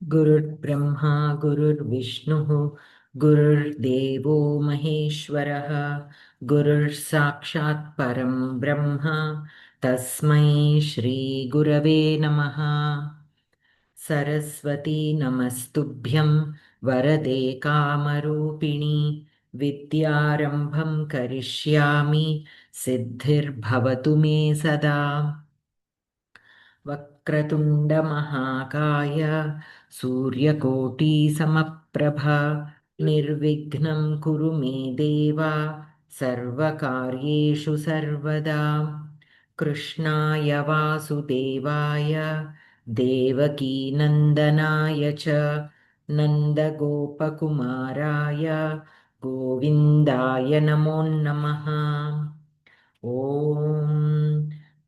गुरुर्ब्रह्मा गुरुर्विष्णुः गुरुर्देवो महेश्वरः गुरुर्साक्षात् परं ब्रह्म तस्मै श्रीगुरवे नमः। सरस्वती नमस्तुभ्यं वरदे कामरूपिणि विद्यारम्भं करिष्यामि सिद्धिर्भवतु मे सदा। वक्रतुण्डमहाकाय सूर्यकोटिसमप्रभा निर्विघ्नं कुरु मे देव सर्वकार्येषु सर्वदा। कृष्णाय वासुदेवाय देवकीनन्दनाय च नन्दगोपकुमाराय गोविन्दाय नमो नमः। ॐ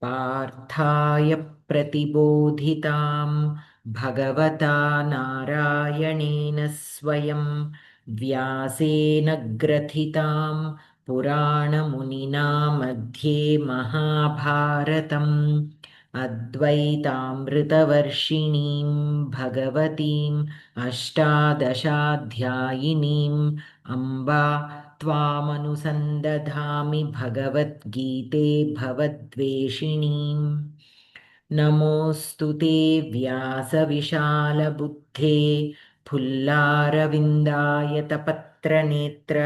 पार्थाय प्रतिबोधितां भगवता नारायणेन स्वयं व्यासेन ग्रथितां पुराणमुनिना मध्ये महाभारतम् अद्वैतामृतवर्षिणीं भगवतीम् अष्टादशाध्यायिनीम् अम्बा त्वामनुसन्दधामि भगवद्गीते भवद्वेषिणीम्। नमोऽस्तु ते व्यासविशालबुद्धे फुल्लारविन्दायतपत्रनेत्र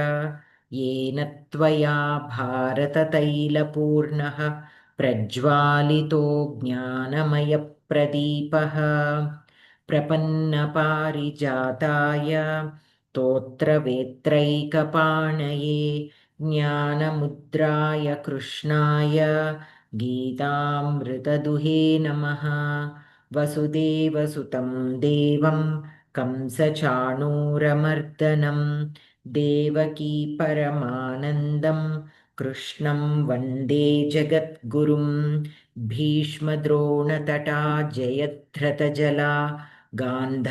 येन त्वया भारततैलपूर्णः प्रज्वालितो ज्ञानमयप्रदीपः प्रपन्नपारिजाताय स्तोत्रवेत्रैकपाणये ज्ञानमुद्राय कृष्णाय गीतामृतदुहे नमः। वसुदेवसुतं देवं कंसचाणूरमर्दनं देवकी परमानन्दं कृष्णं वन्दे जगद्गुरुं। भीष्मद्रोणतटा जयद्रथजला गान्धारनीलोत्पला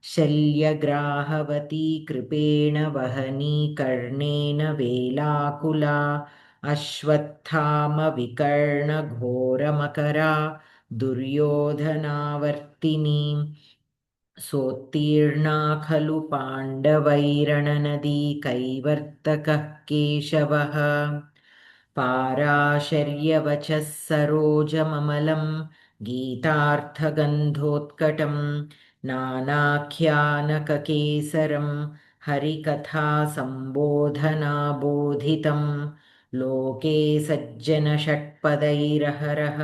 शल्यग्राहवती कृपेण वहनी कर्णेन वेलाकुला अश्वत्थामविकर्णघोरमकरा दुर्योधनावर्तिनी सोत्तीर्णा खलु पाण्डवैरणनदी कैवर्तकः केशवः पाराशर्यवचः सरोजममलं गीतार्थगन्धोत्कटं नानाख्यानककेसरं हरिकथासम्बोधनाबोधितं लोके सज्जनषट्पदैरहरः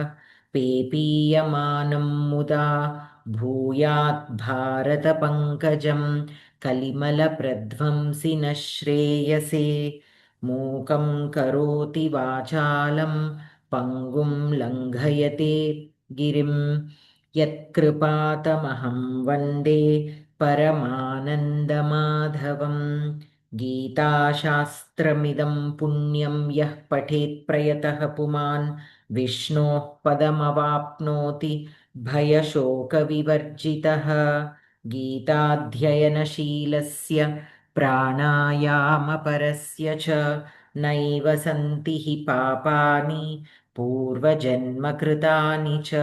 पेपीयमानं मुदा भूयात् भारतपङ्कजं कलिमलप्रध्वंसिनः श्रेयसे मूकं करोति वाचालं पङ्गुं लङ्घयते गिरिं यत्कृपातमहं वन्दे परमानन्दमाधवं। गीताशास्त्रमिदं पुण्यं यः पठेत् प्रयतः पुमान् विष्णोः पदमवाप्नोति भयशोकविवर्जितः। गीताध्ययनशीलस्य प्राणायामपरस्य च नैव सन्ति हि पापानि पूर्वजन्मकृतानि च।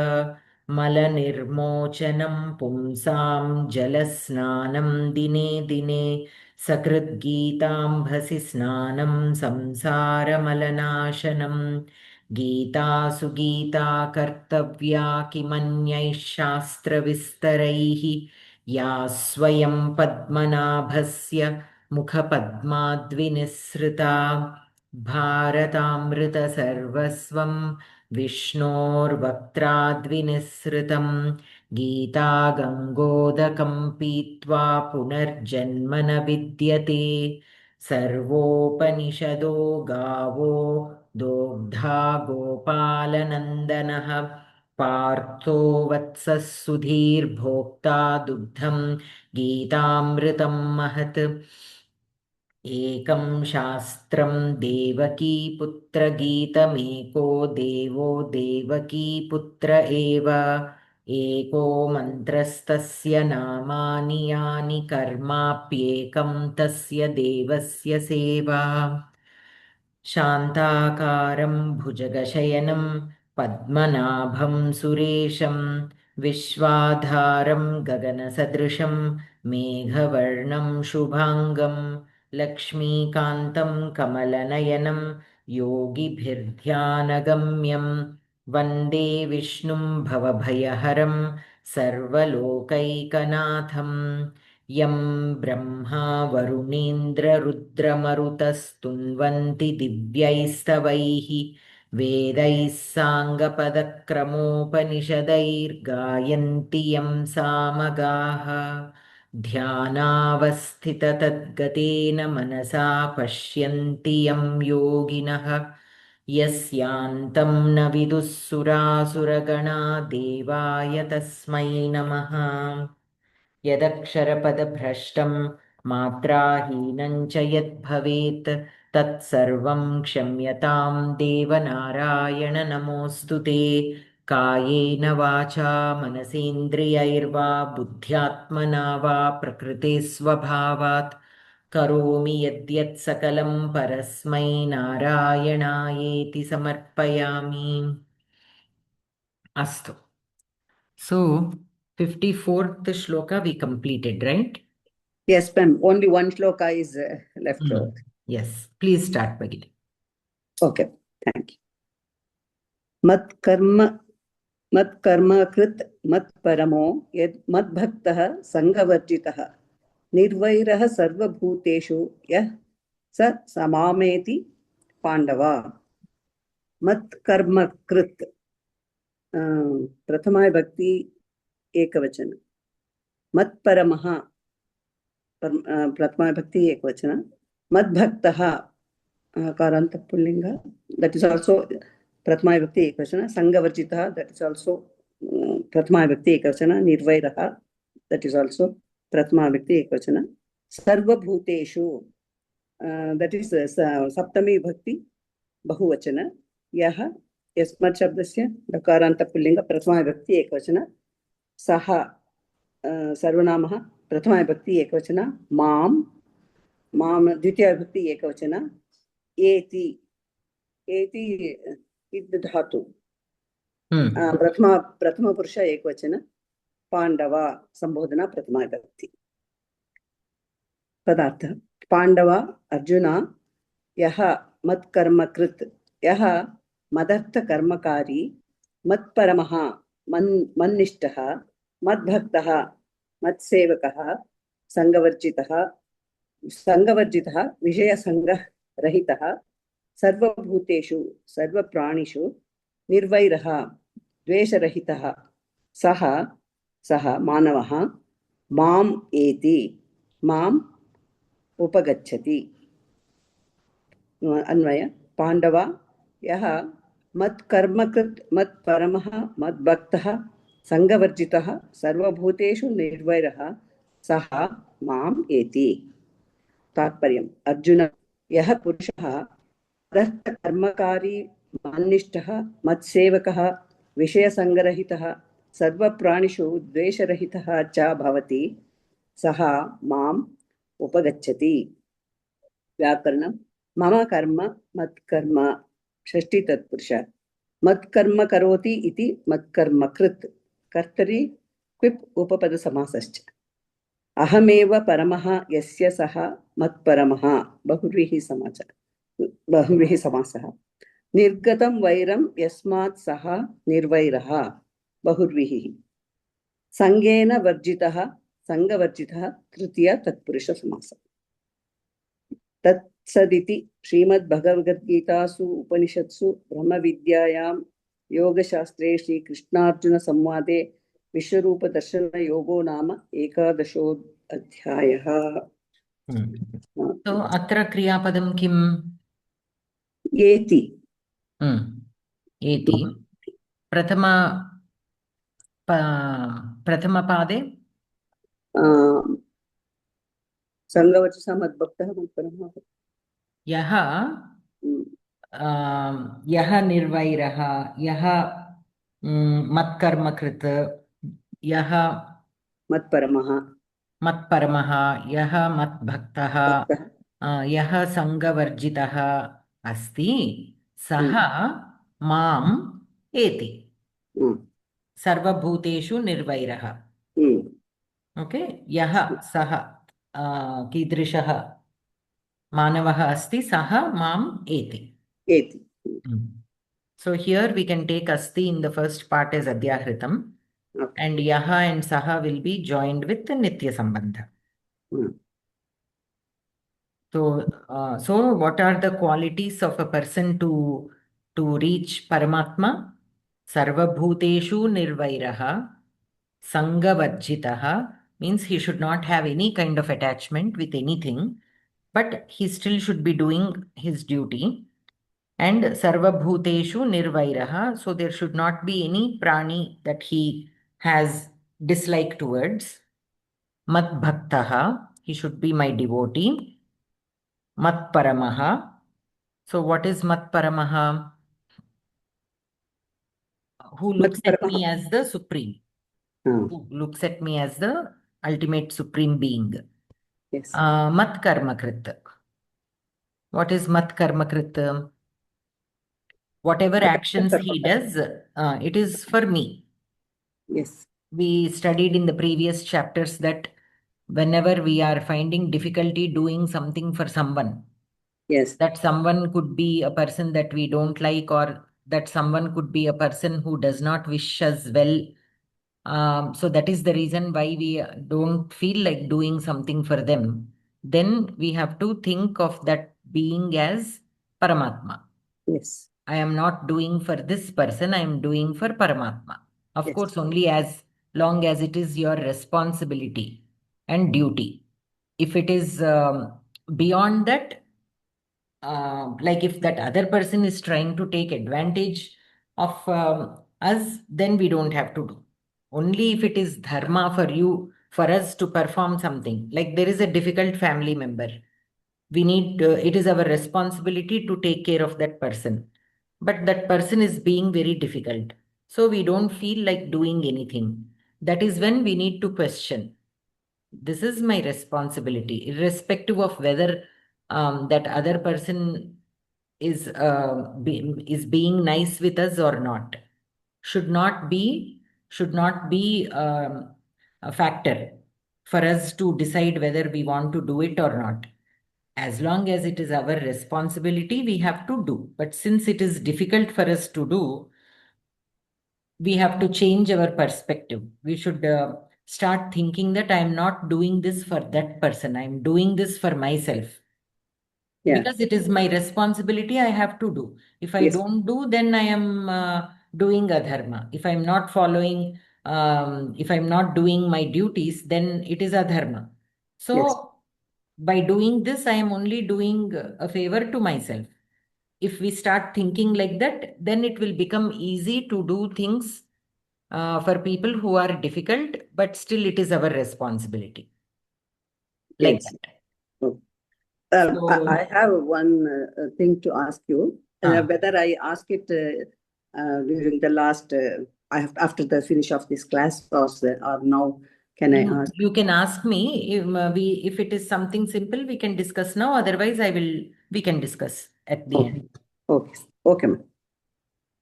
मलनिर्मोचनं पुंसां जलस्नानं दिने दिने सकृद्गीताम्भसि स्नानं संसारमलनाशनं। गीतासु गीता कर्तव्या किमन्यैः शास्त्रविस्तरैः या स्वयं पद्मनाभस्य मुखपद्माद्विनिःसृता भारतामृतसर्वस्वं विष्णोर्वक्त्राद्विनिःसृतं। गीता गङ्गोदकं पीत्वा पुनर्जन्म न विद्यते सर्वोपनिषदो गावो दोग्धा गोपालनन्दनः पार्थो वत्सः सुधीर्भोक्ता दुग्धं गीतामृतं महत्। एकं शास्त्रं देवकीपुत्रगीतमेको देवो देवकीपुत्र एव एको मन्त्रस्तस्य नामानि यानि कर्माप्येकं तस्य देवस्य सेवा। शान्ताकारं भुजगशयनं पद्मनाभं सुरेशं विश्वाधारं गगनसदृशं मेघवर्णं शुभाङ्गं लक्ष्मीकान्तं कमलनयनं योगिभिर्ध्यानगम्यं वन्दे विष्णुं भवभयहरं सर्वलोकैकनाथं यं ब्रह्मा वरुणीन्द्ररुद्रमरुतस्तुन्वन्ति दिव्यैस्तवैः वेदैः साङ्गपदक्रमोपनिषदैर्गायन्ति यं सामगाः ध्यानावस्थिततद्गतेन मनसा पश्यन्ति यं योगिनः यस्यान्तं न विदुः सुरासुरगणा देवाय तस्मै नमः यदक्षरपदभ्रष्टं मात्राहीनं च यद्भवेत् तत्सर्वं क्षम्यतां देवनारायण नमोऽस्तु ते कायेन वाचा मनसेन्द्रियैर्वा बुद्ध्यात्मना वा प्रकृतिस्वभावात् करोमि यद्यत् सकलं परस्मै नारायणायेति समर्पयामि अस्तु So 54th shloka we completed, right? Yes, ma'am. Only one shloka is left over. Yes. Please start, Bhagini. Okay. Thank you. मत्कर्म कृत मत्परमो यद् मद्भक्तः संगवर्जितः निर्वैरः सर्वभूतेषु यः स समामेति पांडवा मत्कर्म कृत प्रथमा भक्ति एकवचन मत्परमः प्रथमा भक्ति एकवचन मद्भक्तः कारांत पुल्लिंग that is also प्रथमा विभक्ति एकवचन संगवर्जितः that is also प्रथमा विभक्ति एकवचन निर्वैरः that is also प्रथमा विभक्ति एकवचन सर्वभूतेषु that is सप्तमी विभक्ति बहुवचन यः यस्मत् शब्दस्य लकारान्त पुल्लिंग प्रथमा विभक्ति एकवचन सः सर्वनामः प्रथमा विभक्ति एकवचन मां द्वितीया विभक्ति एकवचन एति इति धातु प्रथम पुरुष एकवचन पांडवा संबोधना प्रथमा विभक्ति पदार्थ पांडवा अर्जुन यः मत्कर्मकृत् यः मदर्थ कर्मकारी मत्परमः मन्निष्ठः मद्भक्तः मत्सेवकः संगवर्जितः विषयसंगरहितः सर्वभूतेषु सर्वप्राणिषु निर्वैरः द्वेषरहितः सः मानवः माम् एति माम् उपगच्छति अन्वय पांडवा यः मत्कर्मकृत् मत्परमः मद्भक्तः संगवर्जितः सर्वभूतेषु निर्वैरः सः माम् एति तात्पर्यम् अर्जुन यः पुरुषः कर्मकारी मन्निष्ठः मत्सेवकः विषयसंगरहितः सर्वप्राणिषु द्वेषरहितः च भवति सः माम् उपगच्छति व्याकरणं मम कर्म मत्कर्म षष्ठी तत्पुरुष मत्कर्म करोति इति मत्कर्मकृत् कर्तरि क्विप् उपपद समासश्च अहमेव परमः यस्य सः मत्परमः बहुव्रीहि समासः निर्गतं वैरं यस्मात् सः निर्वैरः बहुव्रीहिः संगेन वर्जितः संगवर्जितः तृतीय तत्पुरुष समासः तत्सदिति श्रीमद्भगवद्गीतासु उपनिषत्सु ब्रह्मविद्यायां योगशास्त्रे श्रीकृष्णार्जुन संवादे विश्वरूपदर्शनयोगो नाम 11 तो अत्र क्रियापदं किम् एति एति प्रथमपादे संगवर्जितः मद्भक्तः मत्परमः यः निर्वैरः यः मत्कर्मकृत् यः मत्परमः यः मद्भक्तः यः संगवर्जितः अस्ति सः माम् एति सर्वभूतेषु निर्वैरः. ओके, यः सः कीदृशः मानवः अस्ति सः माम् एति. So here we can take asti in the first part as adhyahritam, and yaha and saha will be joined with nitya sambandha. So what are the qualities of a person to reach Paramatma? Sarvabhuteshu nirvairaha, sangavarjitaha, means he should not have any kind of attachment with anything, but he still should be doing his duty. And sarvabhuteshu nirvairaha, so there should not be any prani that he has dislike towards. Mat bhaktaha, he should be my devotee. Mat paramaha. So what is mat paramaha? Who looks at me as the supreme. Who looks at me as the ultimate supreme being. Yes. Mat karmakrit. What is mat karmakrit? Whatever actions he does, it is for me. Yes. We studied in the previous chapters that whenever we are finding difficulty doing something for someone, Yes. that someone could be a person that we don't like, or that someone could be a person who does not wish us well. So that is the reason why we don't feel like doing something for them. Then we have to think of that being as Paramatma. Yes. I am not doing for this person, I am doing for Paramatma. Of course, only as long as it is your responsibility and duty. If it is beyond that, like if that other person is trying to take advantage of us, then we don't have to do. Only if it is dharma for you, for us to perform something, like there is a difficult family member, we need, it is our responsibility to take care of that person. But that person is being very difficult. So we don't feel like doing anything. That is when we need to question. This is my responsibility, irrespective of whether that other person is being nice with us or not. Should not be a factor for us to decide whether we want to do it or not. As long as it is our responsibility, we have to do. But since it is difficult for us to do, we have to change our perspective. We should start thinking that I am not doing this for that person. I am doing this for myself. Yeah. Because it is my responsibility, I have to do. If I Yes. don't do, then I am doing adharma. If I'm not following, if I'm not doing my duties, then it is adharma. So by doing this, I am only doing a favor to myself. If we start thinking like that, then it will become easy to do things for people who are difficult, but still it is our responsibility. Like Yes. that. I have one thing to ask you. Whether I ask it during the last, after the finish of this class, or now, can I ask? You can ask me. If it is something simple, we can discuss now. Otherwise, we can discuss at the end. Okay. Okay, ma'am.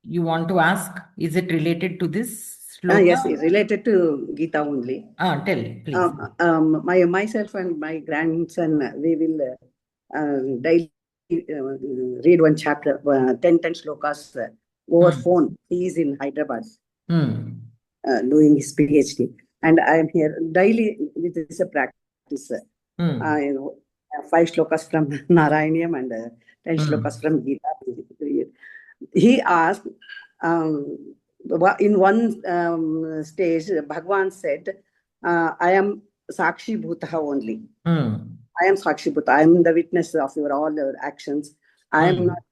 You want to ask? Is it related to this sloka? Yes, it's related to Geetha only. Tell, please. Myself and my grandson, we will daily read one chapter, 10 slokas over phone. He is in Hyderabad doing his PhD. And I am here daily. This is a practice. 5 slokas from Narayaniam and 10 slokas from Geetha. He asked, in one stage, Bhagwan said, I am Sakshi Bhutaha only. I am Sakshi Bhuta. I am the witness of all your actions. I am not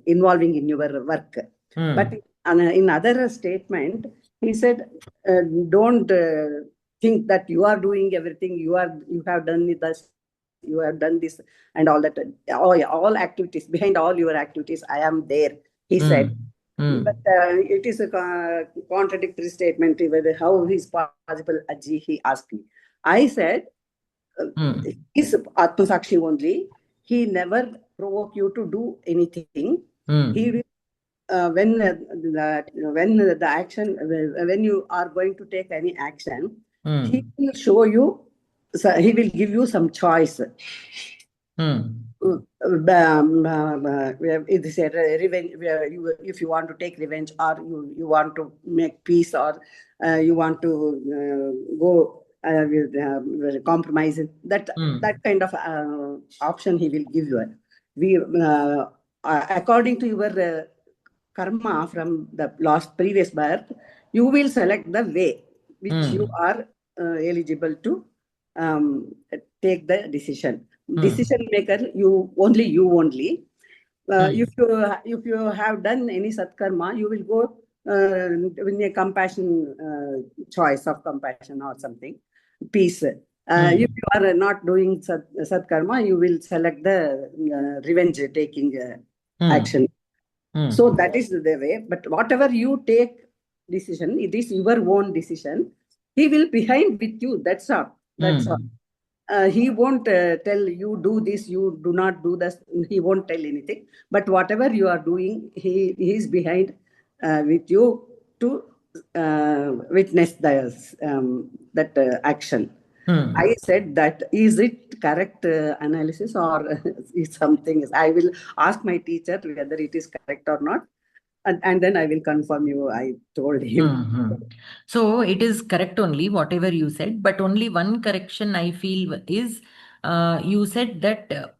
involving in your work. But in other statement, he said, don't think that you are doing everything. You have done this. You have done this and all that. All activities, behind all your activities, I am there. He said. But it is a contradictory statement. How is possible, Aji? He asked me. I said, is Atma Sakshi only. He never provoke you to do anything. He will when the action, when you are going to take any action, he will show you, so he will give you some choice. It is a revenge. If you want to take revenge, or you want to make peace, or you want to go with compromise, that kind of option he will give you. According to your karma from the previous birth, you will select the way which you are eligible to take the decision. Decision maker, you only. If you have done any satkarma, you will go with a compassion, choice of compassion or something, peace. If you are not doing satkarma, you will select the revenge taking action. So that is the way. But whatever you take decision, it is your own decision. He will behind with you. That's all. That's all. He won't tell you do this, you do not do this. He won't tell anything. But whatever you are doing, he is behind with you to witness that action. I said that, is it correct analysis or is something? I will ask my teacher whether it is correct or not. And then I will confirm you, I told him. So it is correct only, whatever you said, but only one correction I feel is you said that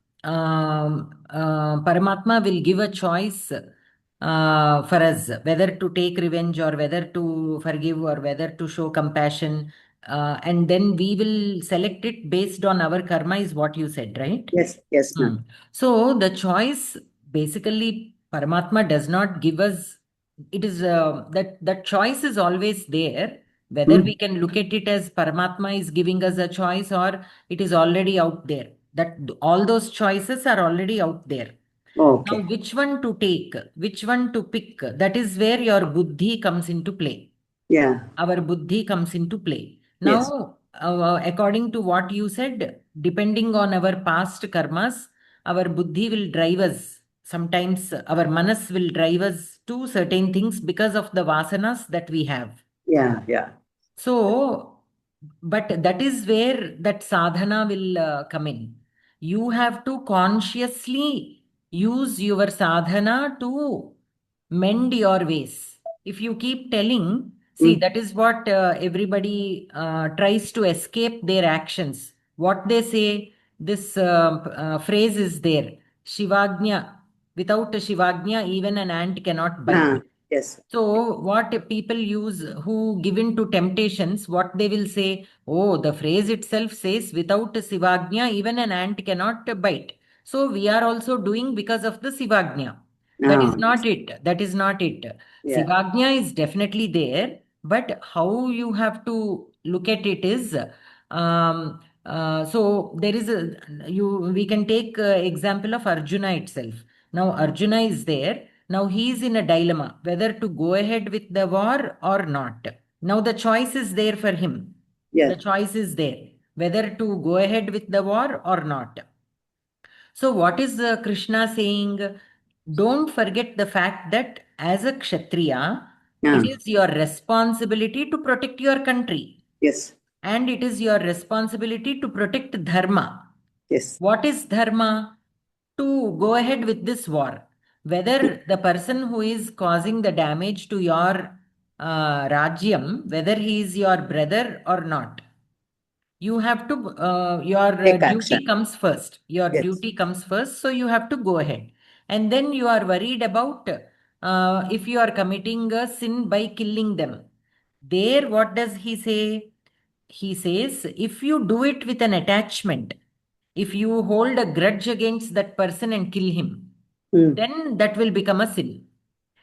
Paramatma will give a choice for us, whether to take revenge or whether to forgive or whether to show compassion. And then we will select it based on our karma, is what you said, right? Yes, ma'am. So the choice, basically, Paramatma does not give us. It is that choice is always there. Whether we can look at it as Paramatma is giving us a choice or it is already out there. That all those choices are already out there. Okay. Now, which one to take, which one to pick, that is where your buddhi comes into play. Yeah. Our buddhi comes into play. Yes. Now, according to what you said, depending on our past karmas, our buddhi will drive us. Sometimes our manas will drive us to certain things because of the vasanas that we have. Yeah. So, but that is where that sadhana will come in. You have to consciously use your sadhana to mend your ways. If you keep telling, see, that is what everybody tries to escape their actions. What they say, this phrase is there, Shivagnya. Without a Shivagnya, even an ant cannot bite. Yes. So, what people use who give in to temptations, what they will say, oh, the phrase itself says, without a Sivagnya, even an ant cannot bite. So, we are also doing because of the Sivagnya. That is not it. That is not it. Yeah. Sivagnya is definitely there, but how you have to look at it is, so there is we can take example of Arjuna itself. Now, Arjuna is there. Now he is in a dilemma whether to go ahead with the war or not. Now the choice is there for him. Yeah. The choice is there whether to go ahead with the war or not. So what is Krishna saying? Don't forget the fact that as a Kshatriya, it is your responsibility to protect your country. Yes. And it is your responsibility to protect dharma. Yes. What is dharma? To go ahead with this war. Whether the person who is causing the damage to your Rajyam, whether he is your brother or not, you have to, your Take duty action. comes first. Your Yes. duty comes first, so you have to go ahead. And then you are worried about if you are committing a sin by killing them. There, what does he say? He says, if you do it with an attachment, if you hold a grudge against that person and kill him, then that will become a sin.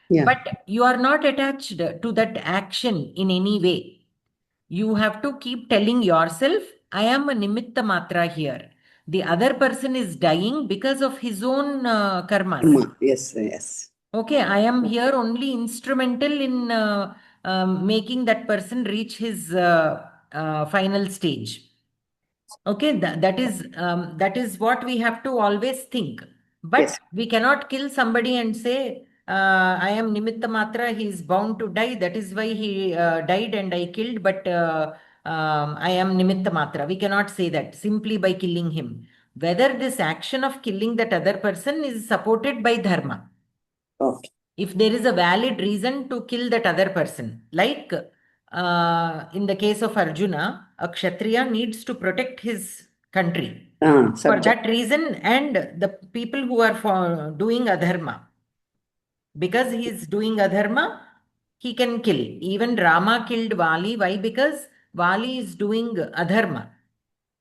Yeah. But you are not attached to that action in any way. You have to keep telling yourself, I am a nimitta matra here. The other person is dying because of his own karmas. Yes. Okay, I am here only instrumental in making that person reach his final stage. Okay, that is what we have to always think. But Yes. we cannot kill somebody and say, I am Nimitta Matra, he is bound to die. That is why he died and I killed, but I am Nimitta Matra. We cannot say that simply by killing him. Whether this action of killing that other person is supported by dharma. Okay. If there is a valid reason to kill that other person, like in the case of Arjuna, a Kshatriya needs to protect his country. For that reason, and the people who are doing adharma, because he is doing adharma, he can kill. Even Rama killed Vali. Why? Because Vali is doing adharma.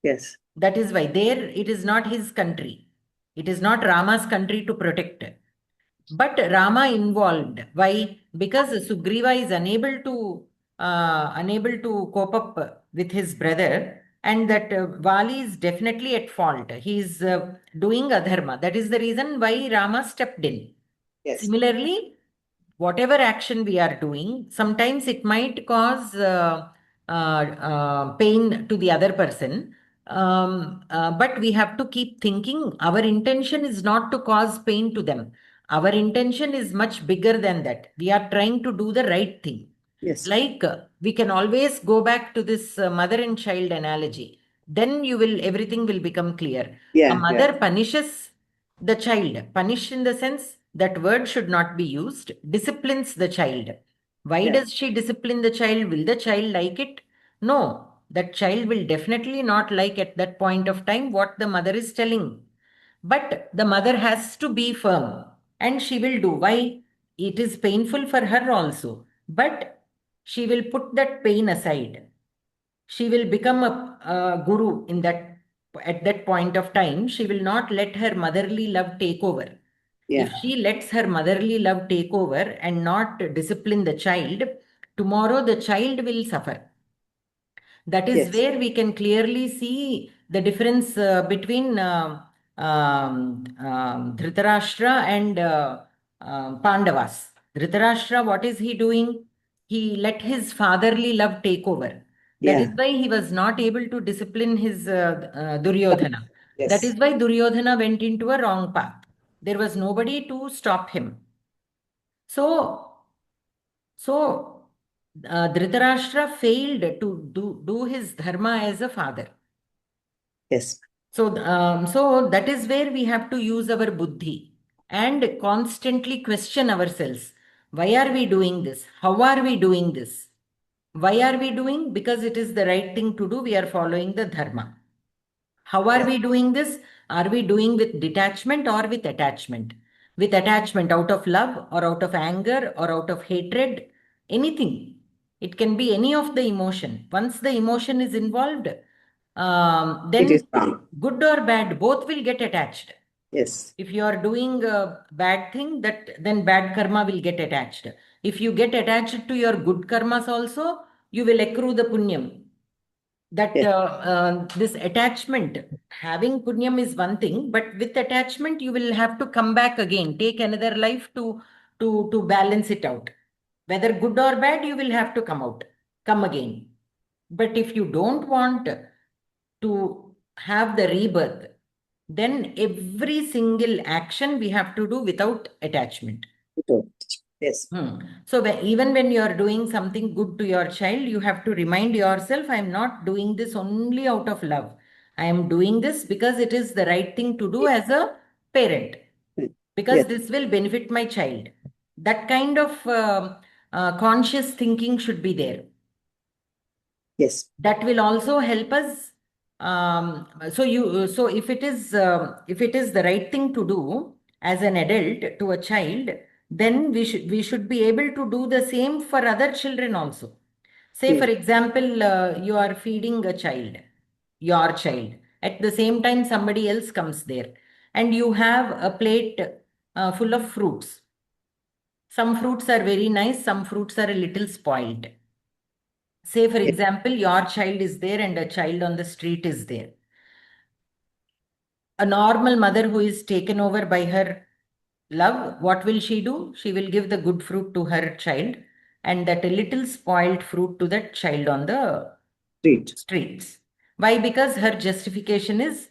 Yes. That is why there it is not his country. It is not Rama's country to protect. But Rama involved. Why? Because Sugriva is unable to cope up with his brother, and that Vali is definitely at fault. He is doing adharma. That is the reason why Rama stepped in. Yes. Similarly, whatever action we are doing, sometimes it might cause pain to the other person. But we have to keep thinking our intention is not to cause pain to them. Our intention is much bigger than that. We are trying to do the right thing. Yes. Like we can always go back to this mother and child analogy. Then everything will become clear. A mother punishes the child. Punish in the sense that word should not be used. Disciplines the child. Why does she discipline the child? Will the child like it? No. That child will definitely not like at that point of time what the mother is telling. But the mother has to be firm and she will do. Why? It is painful for her also. But she will put that pain aside. She will become a guru in that at that point of time. She will not let her motherly love take over. If she lets her motherly love take over and not discipline the child, tomorrow the child will suffer. That is where we can clearly see the difference between Dhritarashtra and Pandavas. Dhritarashtra, what is he doing? He let his fatherly love take over. That is why he was not able to discipline his Duryodhana. That is why Duryodhana went into a wrong path. There was nobody to stop him. So Dhritarashtra failed to do his dharma as a father. Yes. So that is where we have to use our buddhi and constantly question ourselves. Why are we doing this? How are we doing this? Why are we doing? Because it is the right thing to do. We are following the dharma. How are we doing this? Are we doing with detachment or with attachment? With attachment out of love or out of anger or out of hatred, anything. It can be any of the emotion. Once the emotion is involved, then good or bad, both will get attached. Yes. If you are doing a bad thing, then bad karma will get attached. If you get attached to your good karmas also, you will accrue the punyam. That this attachment, having punyam is one thing, but with attachment, you will have to come back again, take another life to balance it out. Whether good or bad, you will have to come again. But if you don't want to have the rebirth, then every single action we have to do without attachment. Yes. So even when you are doing something good to your child, you have to remind yourself, I am not doing this only out of love. I am doing this because it is the right thing to do as a parent, because this will benefit my child. That kind of conscious thinking should be there. Yes. That will also help us. So if it is the right thing to do as an adult to a child, then we should be able to do the same for other children also. Say, for example, you are feeding your child. At the same time, somebody else comes there, and you have a plate full of fruits. Some fruits are very nice, some fruits are a little spoiled. Say, for example, your child is there and a child on the street is there. A normal mother who is taken over by her love, what will she do? She will give the good fruit to her child and that little spoiled fruit to that child on the streets. Why? Because her justification is,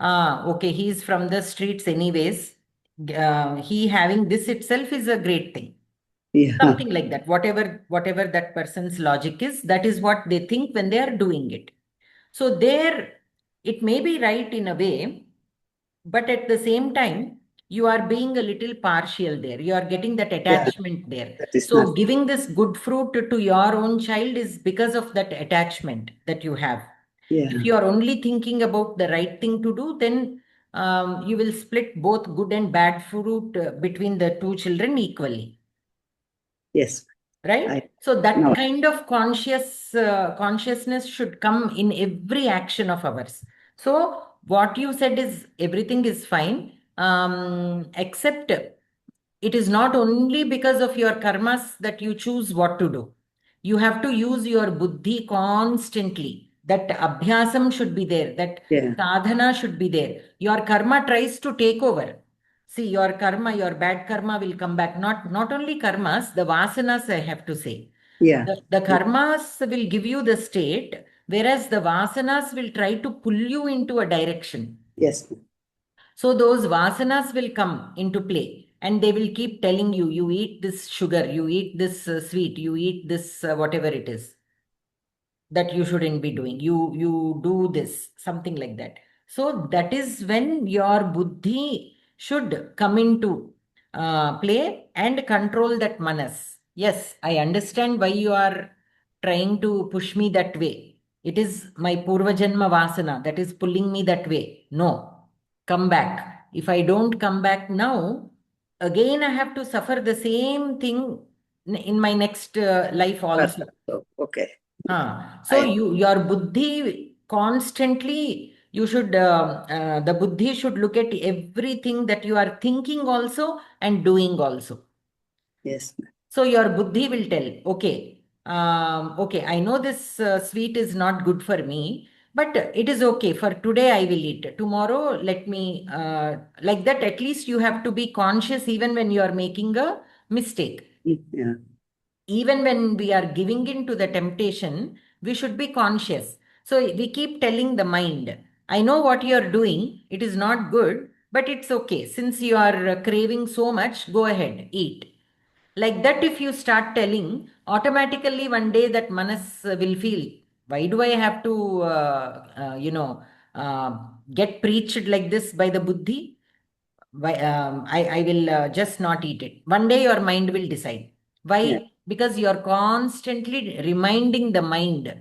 okay, he is from the streets anyways. he having this itself is a great thing. Yeah. Something like that. Whatever that person's logic is, that is what they think when they are doing it. So there, it may be right in a way, but at the same time, you are being a little partial there. You are getting that attachment there. That is So not. giving this good fruit to your own child is because of that attachment that you have. Yeah. If you are only thinking about the right thing to do, then you will split both good and bad fruit between the two children equally. Yes. Right? So that No. kind of consciousness should come in every action of ours. So what you said is everything is fine, except it is not only because of your karmas that you choose what to do. You have to use your buddhi constantly. That abhyasam should be there. That sadhana should be there. Your karma tries to take over. See, your karma, your bad karma will come back. Not only karmas, the vasanas, I have to say. Yeah. The karmas will give you the state, whereas the vasanas will try to pull you into a direction. Yes. So those vasanas will come into play and they will keep telling you, you eat this sugar, you eat this sweet, you eat this whatever it is that you shouldn't be doing. You do this, something like that. So that is when your buddhi should come into play and control that manas. Yes, I understand why you are trying to push me that way. It is my purva janma vasana that is pulling me that way. No, come back. If I don't come back now, again I have to suffer the same thing in my next life also. Okay. So your buddhi constantly, you should the buddhi should look at everything that you are thinking also and doing also. Yes. So your buddhi will tell, okay, okay, I know this sweet is not good for me, but it is okay. For today, I will eat. Tomorrow, let me, like that, at least you have to be conscious even when you are making a mistake. Yeah. Even when we are giving in to the temptation, we should be conscious. So we keep telling the mind, I know what you are doing. It is not good, but it's okay. Since you are craving so much, go ahead, eat. Like that, if you start telling, automatically one day that manas will feel, why do I have to, get preached like this by the buddhi? I will just not eat it. One day your mind will decide. Why? Yeah. Because you are constantly reminding the mind.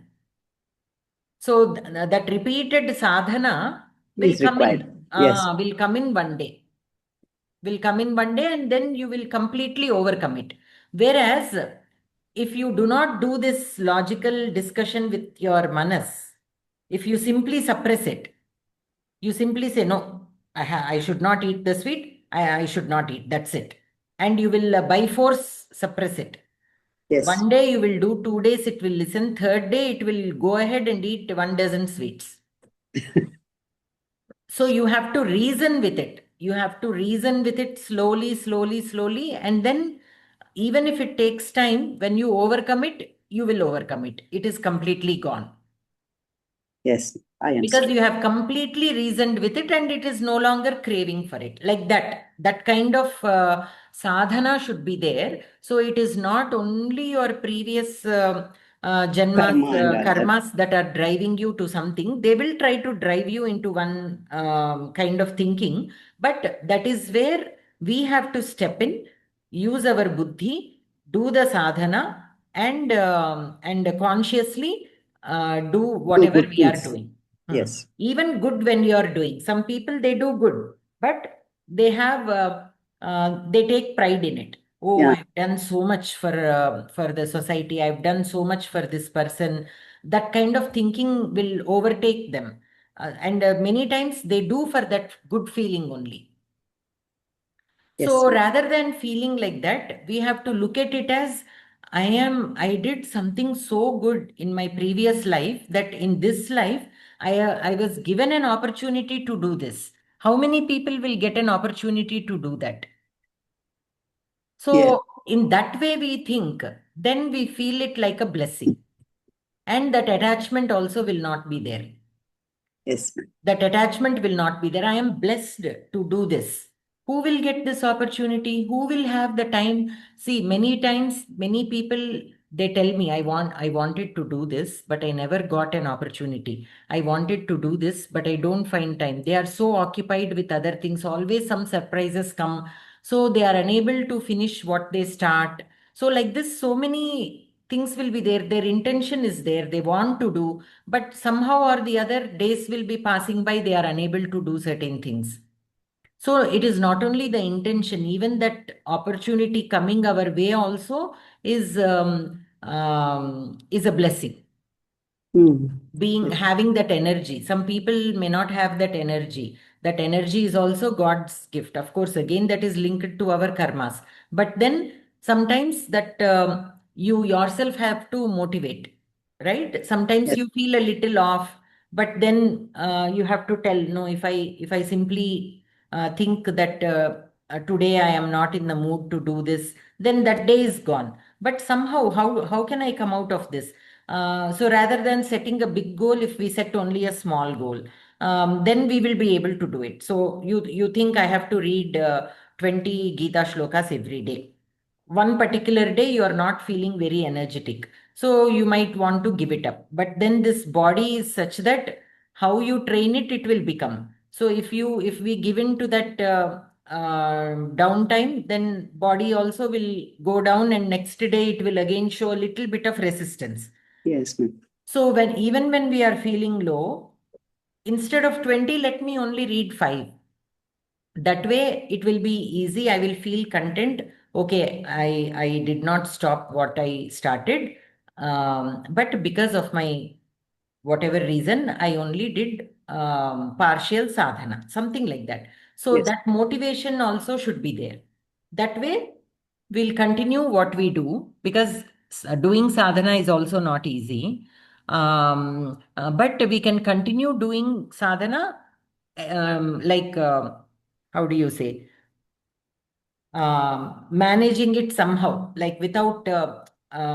So that repeated sadhana will Is come required. in. Yes. Will come in one day. Will come in one day, and then you will completely overcome it. Whereas, if you do not do this logical discussion with your manas, if you simply suppress it, you simply say, no, I should not eat the sweet, I should not eat, that's it. And you will by force suppress it. Yes. One day you will do, 2 days it will listen, third day it will go ahead and eat 1 dozen sweets. So you have to reason with it. You have to reason with it slowly, slowly, slowly. And then, even if it takes time, when you overcome it, you will overcome it. It is completely gone. Yes, I Because understand. you have completely reasoned with it and it is no longer craving for it. Like that kind of sadhana should be there. So it is not only your previous janmas, Karma and all that. karmas that are driving you to something. They will try to drive you into one kind of thinking. But that is where we have to step in, use our buddhi, do the sadhana, and consciously do Do whatever good we are things. doing. Yes. Even good when you are doing. Some people, they do good, but they have, they take pride in it. Oh, Yeah. I've done so much for the society. I've done so much for this person. That kind of thinking will overtake them. And many times they do for that good feeling only. Yes. So rather than feeling like that, we have to look at it as, I did something so good in my previous life that in this life, I was given an opportunity to do this. How many people will get an opportunity to do that? Yeah. So in that way we think, then we feel it like a blessing. And that attachment also will not be there. Yes. That attachment will not be there. I am blessed to do this. Who will get this opportunity? Who will have the time? See, many times, many people, they tell me, I wanted to do this, but I never got an opportunity. I wanted to do this, but I don't find time. They are so occupied with other things. Always some surprises come. So they are unable to finish what they start. So like this, so many things will be there. Their intention is there. They want to do, but somehow or the other, days will be passing by. They are unable to do certain things. So it is not only the intention, even that opportunity coming our way also is a blessing. Being Yes. having that energy. Some people may not have that energy. That energy is also God's gift. Of course, again, that is linked to our karmas. But then sometimes that you yourself have to motivate, right? Sometimes Yes. you feel a little off, but then you have to tell, no, if I simply think that today I am not in the mood to do this, then that day is gone. But somehow, how can I come out of this? So rather than setting a big goal, if we set only a small goal, then we will be able to do it. So you think I have to read 20 Gita shlokas every day. One particular day you are not feeling very energetic. So you might want to give it up. But then this body is such that how you train it, it will become. So if we give in to that downtime, then body also will go down, and next day it will again show a little bit of resistance. Yes, ma'am. So even when we are feeling low, instead of 20, let me only read 5. That way it will be easy. I will feel content. Okay, I did not stop what I started. But because of my whatever reason, I only did partial sadhana, something like that. So Yes. that motivation also should be there. That way, we'll continue what we do, because doing sadhana is also not easy. But we can continue doing sadhana, like, how do you say? Managing it somehow, like without,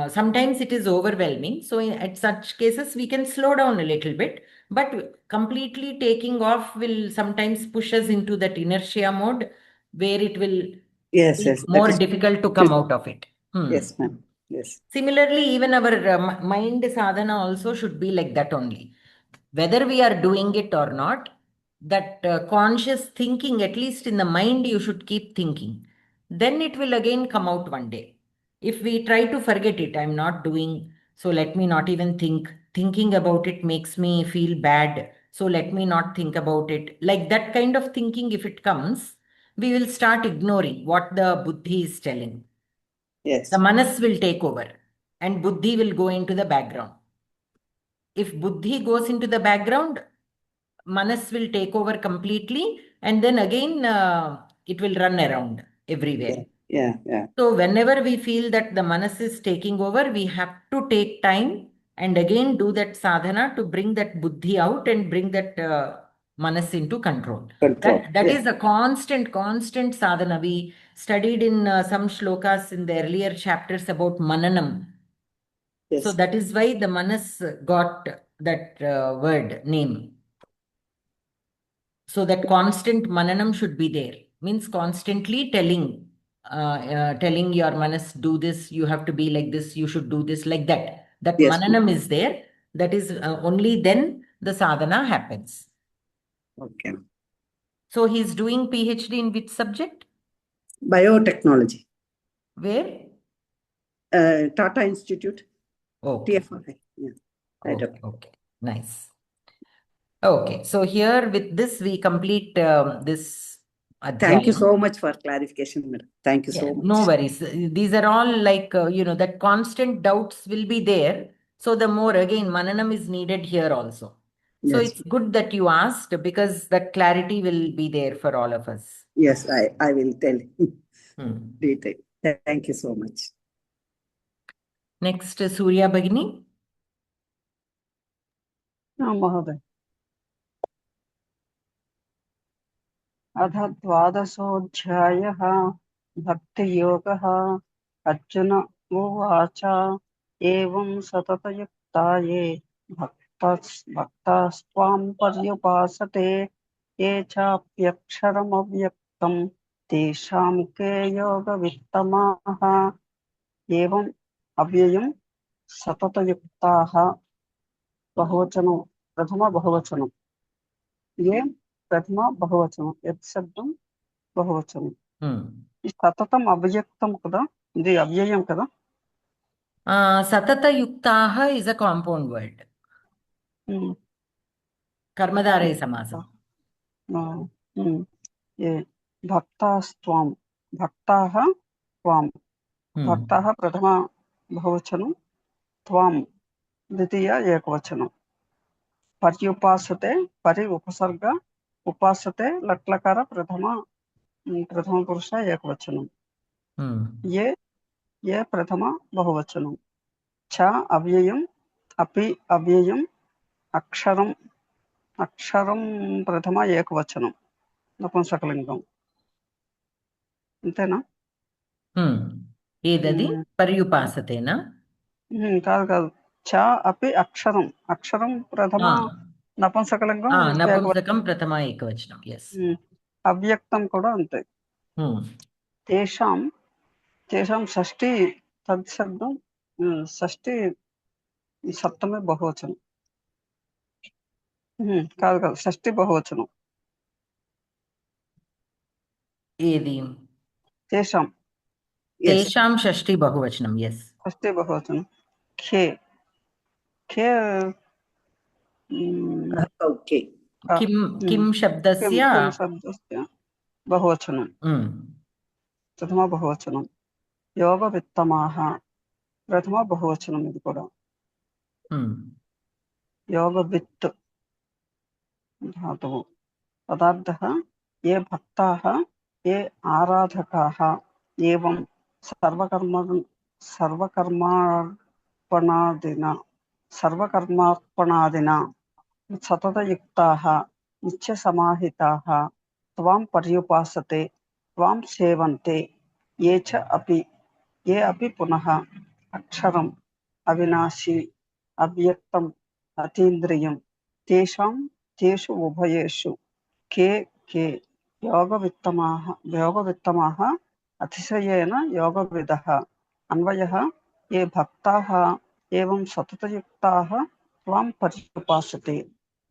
sometimes it is overwhelming. So at such cases, we can slow down a little bit, but completely taking off will sometimes push us into that inertia mode where it will Yes, be yes. That more is. difficult to come out of it. Yes, ma'am. Yes. Similarly, even our mind sadhana also should be like that only. Whether we are doing it or not, that conscious thinking, at least in the mind, you should keep thinking. Then it will again come out one day. If we try to forget it, I'm not doing, so let me not even think. Thinking about it makes me feel bad, so let me not think about it. Like that kind of thinking, if it comes, we will start ignoring what the buddhi is telling. The Yes. manas will take over and buddhi will go into the background. If buddhi goes into the background, manas will take over completely, and then again it will run around everywhere. Yeah. Yeah. Yeah. So whenever we feel that the manas is taking over, we have to take time and again do that sadhana to bring that buddhi out and bring that manas into control. Control. That Yeah. is a constant sadhana. We studied in some shlokas in the earlier chapters about mananam. So Yes. that is why the manas got that word name. So that constant mananam should be there. Means constantly telling your manas, do this, you have to be like this, you should do this, like that. That Yes, ma'am. mananam is there. That is only then the sadhana happens. Okay. So he's doing PhD in which subject? Biotechnology. Where? Tata Institute. Okay. TFI. Yeah. Right. Okay. Okay. Nice. Okay. So here with this, we complete this Thank you adhyayam. so much for clarification, madam. Thank you Yeah, so no much. worries. These are all like, that constant doubts will be there. So the more again, mananam is needed here also. So Yes. it's good that you asked, because that clarity will be there for all of us. Yes, I will tell Hmm. detail. Thank you so much. Next, Surya Bhagini. महोदय अथ द्वादशोऽध्यायः भक्तियोगः अर्जुन उवाच एवं सततयुक्ता ये भक्तास्त्वां पर्युपासते ये चाप्यक्षरमव्यक्तं तेषां के योगवित्तमाः एवम् अव्ययं सततयुक्ताः बहुवचनं प्रथम बहुवचनं ये प्रथम बहुवचनं यत् शब्दं बहुवचनं ఈ సతతం అవ్యక్తం కదా ఇది అవ్యయం కదా సతతయుక్తాః ఇస్ అ కాంపౌండ్ వర్డ్ కర్మధారయ సమాసం ఏ భక్తాస్త్వాం భక్తాః త్వాం భక్తాః ప్రథమ బహువచనం త్వాం ద్వితీయ ఏకవచనం పర్యుపాసతే పరి ఉపసర్గ ఉపాసతే లట్లకార ప్రథమ పురుష ఏకవచనం ఏ ప్రథమ బహువచనం చ అవ్యయం అపి అవ్యయం అక్షరం అక్షరం ప్రథమ ఏకవచనం నపుంసకలింగం అంతేనా ఏదది పర్యుపాసతేనా కాదు కాదు చ అపి అక్షరం అక్షరం ప్రథమ నపుంసకలింగం నపుంసకం ప్రథమ ఏకవచనం అవ్యక్తం కూడా అంతే తేషాం తేషాం షష్ఠి తత్శబ్దం షష్ఠి సప్తమే బహువచనం కాదు కాదు షష్ఠి బహువచనం ఏది తేషాం తేషాం షష్ఠి బహువచనం షష్ఠి బహువచనం ఖే ఖే किं शब्दस्य बहुवचनं प्रथम बहुवचनं योगवित्तमाः प्रथम बहुवचनं ఇది కూడా योगवित्त धातुः पदार्थः ये भक्ताः ये आराधकाः एवं सर्वकर्मार्पणादिना सततयुक्ताः नित्यसमाहिताः त्वां पर्युपासते त्वां सेवन्ते ये अपि पुनः अक्षरम् अविनाशी अव्यक्तम् अतीन्द्रियं तेषु उभयेषु के योगवित्तमाः अतिशयेन योगविदः अन्वयः ये भक्ताः एवं सततयुक्ताः त्वां पर्युपासते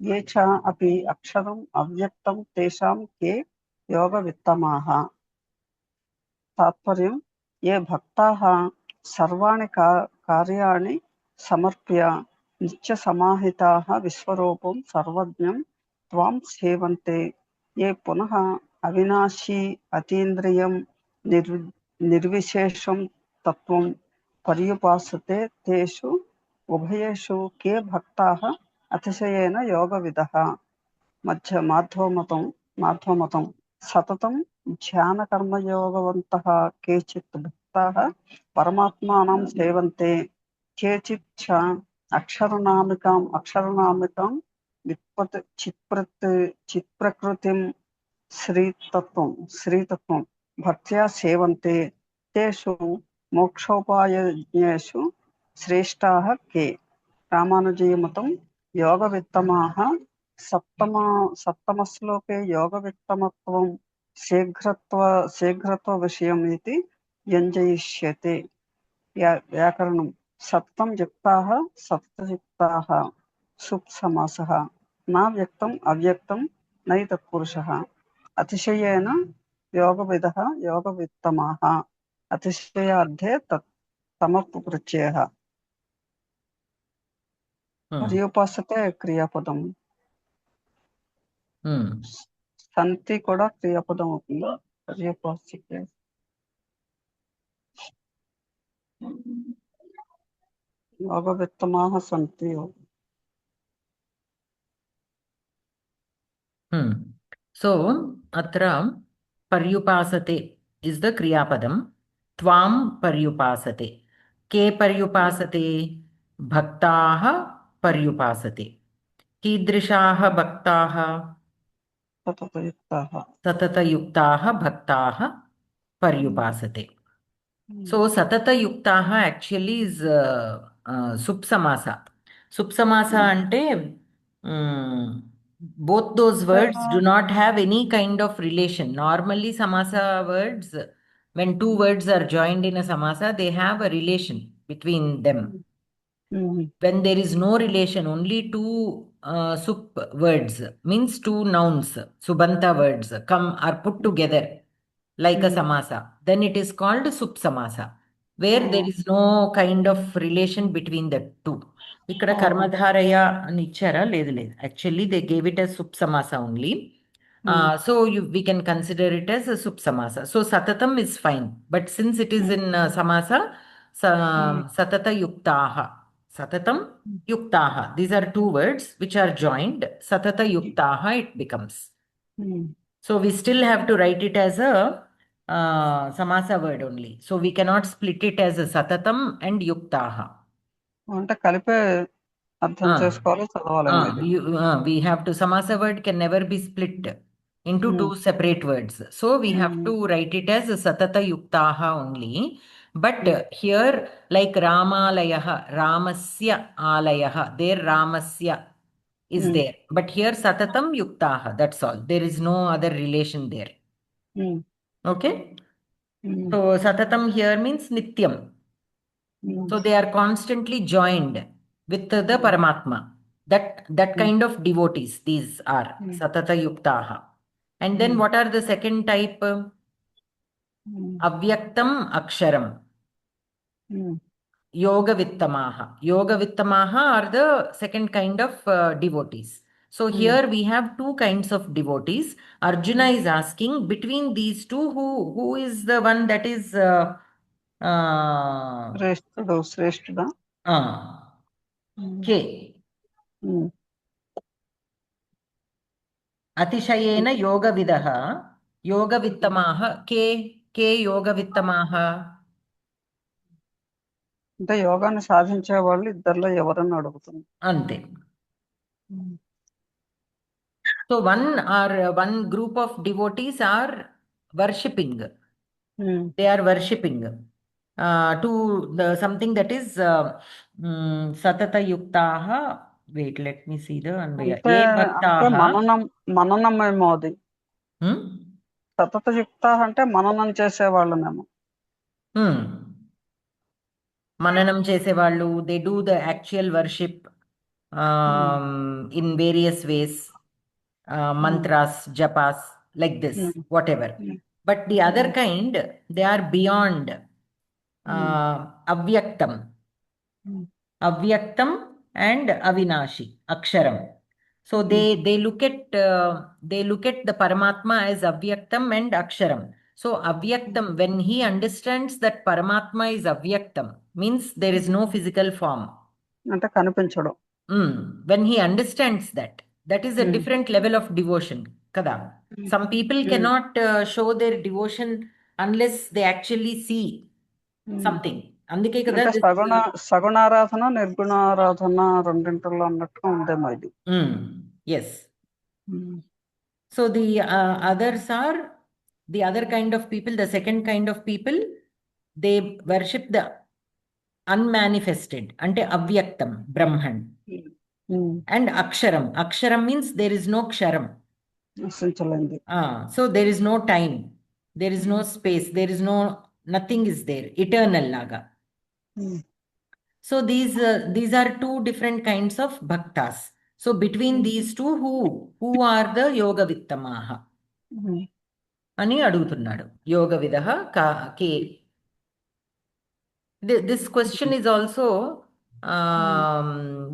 ये च अपि अक्षरम् अव्यक्तं तेषां के योगवित्तमाः तात्पर्यं ये भक्ताः सर्वाणि कार्याणि समर्प्य नित्यसमाहिताः विश्वरूपं सर्वज्ञं त्वां सेवन्ते ये पुनः अविनाशी अतीन्द्रियं निर्विशेषं तत्त्वं पर्युपासते तेषु उभयेषु के भक्ताः अतिशयेन योगविदः माध्वमतं सततं ध्यानकर्मयोगवन्तः केचित् भक्ताः परमात्मानं सेवन्ते केचित् च अक्षरनामिकां चित्प्रकृतिं श्रीतत्वं भक्त्या सेवन्ते तेषु मोक्षोपायज्ञेषु श्रेष्ठाः के रामानुजीयमतं योगवित्तमाः सप्तमश्लोके योगवित्तमत्वं शीघ्रत्वविषयम् इति व्यञ्जयिष्यते व्याकरणं सप्तं युक्ताः सप्तयुक्ताः सुप् समासः न व्यक्तम् अव्यक्तं नै तत्पुरुषः अतिशयेन योगविदः योगवित्तमाः अतिशयार्थे तमप्रत्ययः पर्युपासते क्रियापदं సంతి కూడా క్రియాపదం అవుతుంది పర్యుపాసతే యోగవిత్తమాః సంతి సో అత్ర పర్యుపాసతే ఇస్ ద క్రియాపదం త్వాం పర్యుపాసతే కే పర్యుపాసతే భక్తాః పర్యుపాసతే కీదృశాः భక్తాः सततयुक्ताः भक्ताः पर्युपासते so सततयुक्ताः actually is सुप् समासा అంటే Both those words do not have any kind of relation. Normally, samasa words, when two words are joined in a samasa, they have a relation between them. When there is no relation, only two sup words, means two nouns, subanta words, are put together like a samasa, then it is called sup samasa, where there is no kind of relation between the two. ఇక్కడ కర్మధారయ అని ఇచ్చారా? లేదు లేదు, actually they gave it as sup samasa only. So we can consider it as a sup samasa. So satatam is fine, but since it is in samasa, satata yuktaha. Satatam yuktaha. These are two words which are joined. Satata yuktaha it becomes. So we still have to write it as a samasa word only. So we cannot split it as a satatam and yuktaha. అంటే కలిపే అర్థం చేసుకోవాలి, చదవాలి. We have to, samasa word can never be split into two separate words. So we have to write it as satata yuktaha only. But here, like Ramalayaha, Ramasya Alayaha, there Ramasya is there. But here Satatam Yuktaha, that's all. There is no other relation there. Okay? So Satatam here means Nityam. So they are constantly joined with the Paramatma. That kind of devotees, these are Satata Yuktaha. And then what are the second type? Avyaktam Aksharam. Yoga Vittamaha. Yoga Vittamaha are the second kind of devotees. So here we have two kinds of devotees. Arjuna is asking, between these two, who is the one that is శ్రేష్ఠుడా? K. Atishayena yoga vidaha, yoga vittamaha, ke yoga vittamaha. అంటే యోగాన్ని సాధించే వాళ్ళు ఇద్దరిలో ఎవరని అడుగుతుంది. అంతే. So one group of devotees are worshipping. They are worshipping to something that is satata yuktaha. Wait, let me see the anvaya. మననం ఏమో అది. సతత యుక్త అంటే మననం చేసేవాళ్ళనేమో. మననం చేసేవాళ్ళు, they do the actual worship in various ways, mantras, japas, like this, whatever. But the other kind, they are beyond avyaktam. Avyaktam and avinashi, aksharam. So they look at the Paramatma as avyaktam and aksharam. So avyaktam, when he understands that Paramatma is avyaktam, means there is no physical form. అంటే కనిపించడం. When he understands that is a different level of devotion. Kada. Some people cannot show their devotion unless they actually see something. అందుకే కదా సగుణారాధన నిర్గుణారాధన రెండింటిలో అన్నట్టుగా ఉందేమో ఇది. Yes. So the others are the other kind of people, the second kind of people, they worship the unmanifested, ante avyaktam, Brahman. And aksharam. Aksharam means there is no ksharam. So there is no time, there is no space, there is nothing is there, eternal laga. So these are two different kinds of bhaktas. So between these two, who are the yoga vittamaha? అని అడుగుతున్నాడు. యోగ విదః కే. This question is also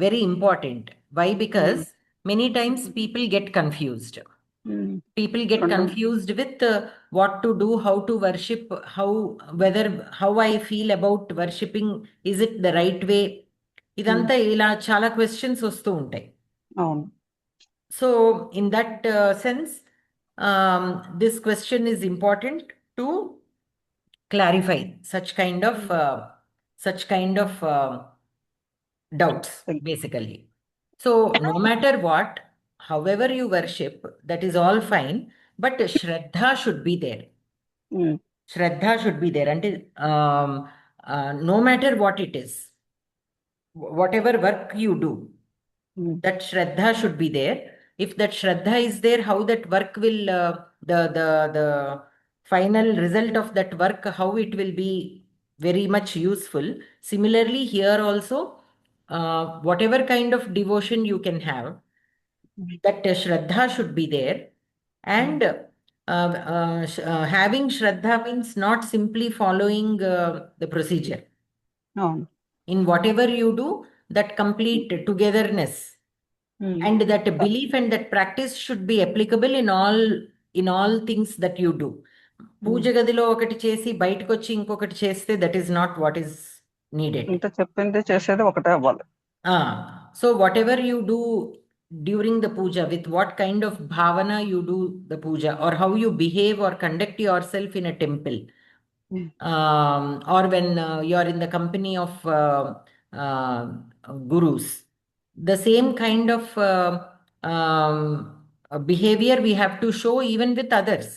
very important. Why? Because many times people get confused. People get confused with what to do, how to worship, how I feel about worshipping, is it the right way? Idantha ila chala questions vastu untai. So in that sense, this question is important to clarify such kind of doubts, basically. So no matter what, however you worship, that is all fine, but Shraddha should be there. Shraddha should be there. And no matter what it is, whatever work you do, that Shraddha should be there. if that Shraddha is there, how that work will, the final result of that work, how it will be very much useful. Similarly, here also, whatever kind of devotion you can have, that Shraddha should be there. And having Shraddha means not simply following the procedure. అవును. In whatever you do, that complete togetherness and that belief and that practice should be applicable in all things that you do. పూజ గదిలో ఒకటి చేసి బయటకు వచ్చి ఇంకొకటి చేస్తే that is not what is needed. ఇంత చెప్పింది చేసేది ఒకటే అవ్వాలి. So whatever you do during the puja, with what kind of bhavana you do the puja, or how you behave or conduct yourself in a temple, or when you are in the company of gurus, the same kind of behavior we have to show even with others.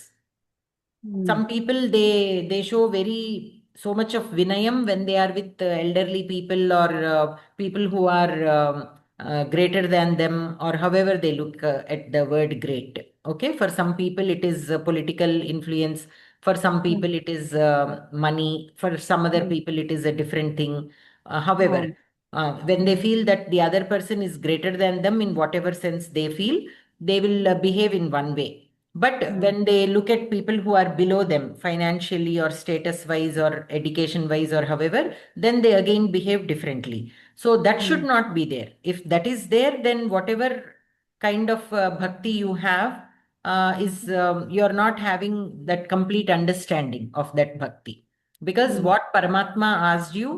Some people, they show so much of vinayam when they are with elderly people or people who are greater than them, or however they look at the word great. Okay, for some people it is political influence, for some people it is money, for some other people it is a different thing. However, when they feel that the other person is greater than them in whatever sense they feel, they will behave in one way. But when they look at people who are below them financially or status wise or education wise or however, then they again behave differently. So that should not be there. If that is there, then whatever kind of bhakti you have is you're not having that complete understanding of that bhakti. Because what Paramatma asked you,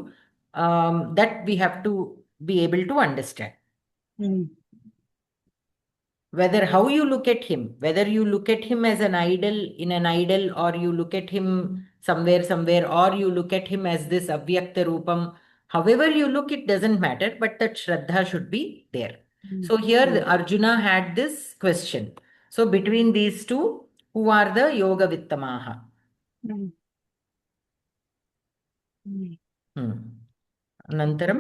that we have to be able to understand. Whether how you look at him, whether you look at him as an idol, in an idol, or you look at him somewhere, or you look at him as this avyakta rupam, however you look, it doesn't matter, but that Shraddha should be there. So here Arjuna had this question. So between these two, who are the yoga vittamaha? Anantaram?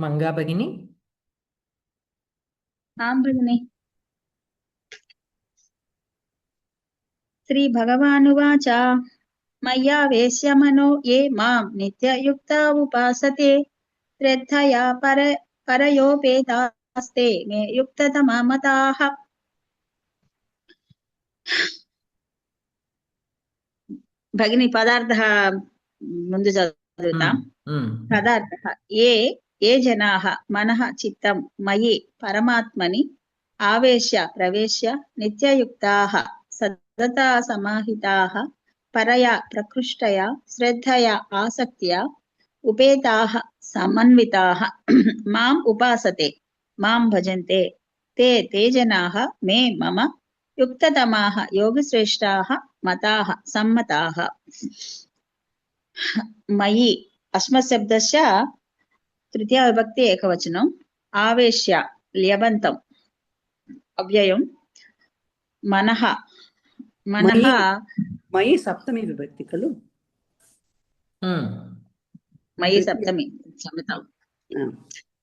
Manga Bhagini? भगिनी श्री भगवानुवाच मय्या वेश्य मनो ये मां नित्ययुक्ता उपासते श्रद्धया परयोपेतास्ते मे युक्ततमा मताः। भगिनी पदार्थः ముందు చదువుతాం. పదార్థः ఏ జనాः మనః చిత్తం మయి పరమాత్మని ఆవేశ్య ప్రవేశ్య నిత్యయుక్తాः సతతా సమాహితాः పరయా ప్రకృష్టయా శ్రద్ధయా ఆసక్త్యా ఉపేతాः సమన్వితాः మాం ఉపాసతే మాం భజन्ते ते జనాः మే మమ యుక్తతమాः యోగశ్రేష్టాः మతాः సమ్మతాः। మయి అస్మశబ్దస్య తృతీయ విభక్తి ఏకవచనం, ఆవేశ్య ల్యబంతం అవ్యయం, మనః మయి సప్తమి విభక్తి కలు. మయి సప్తమి సమతం.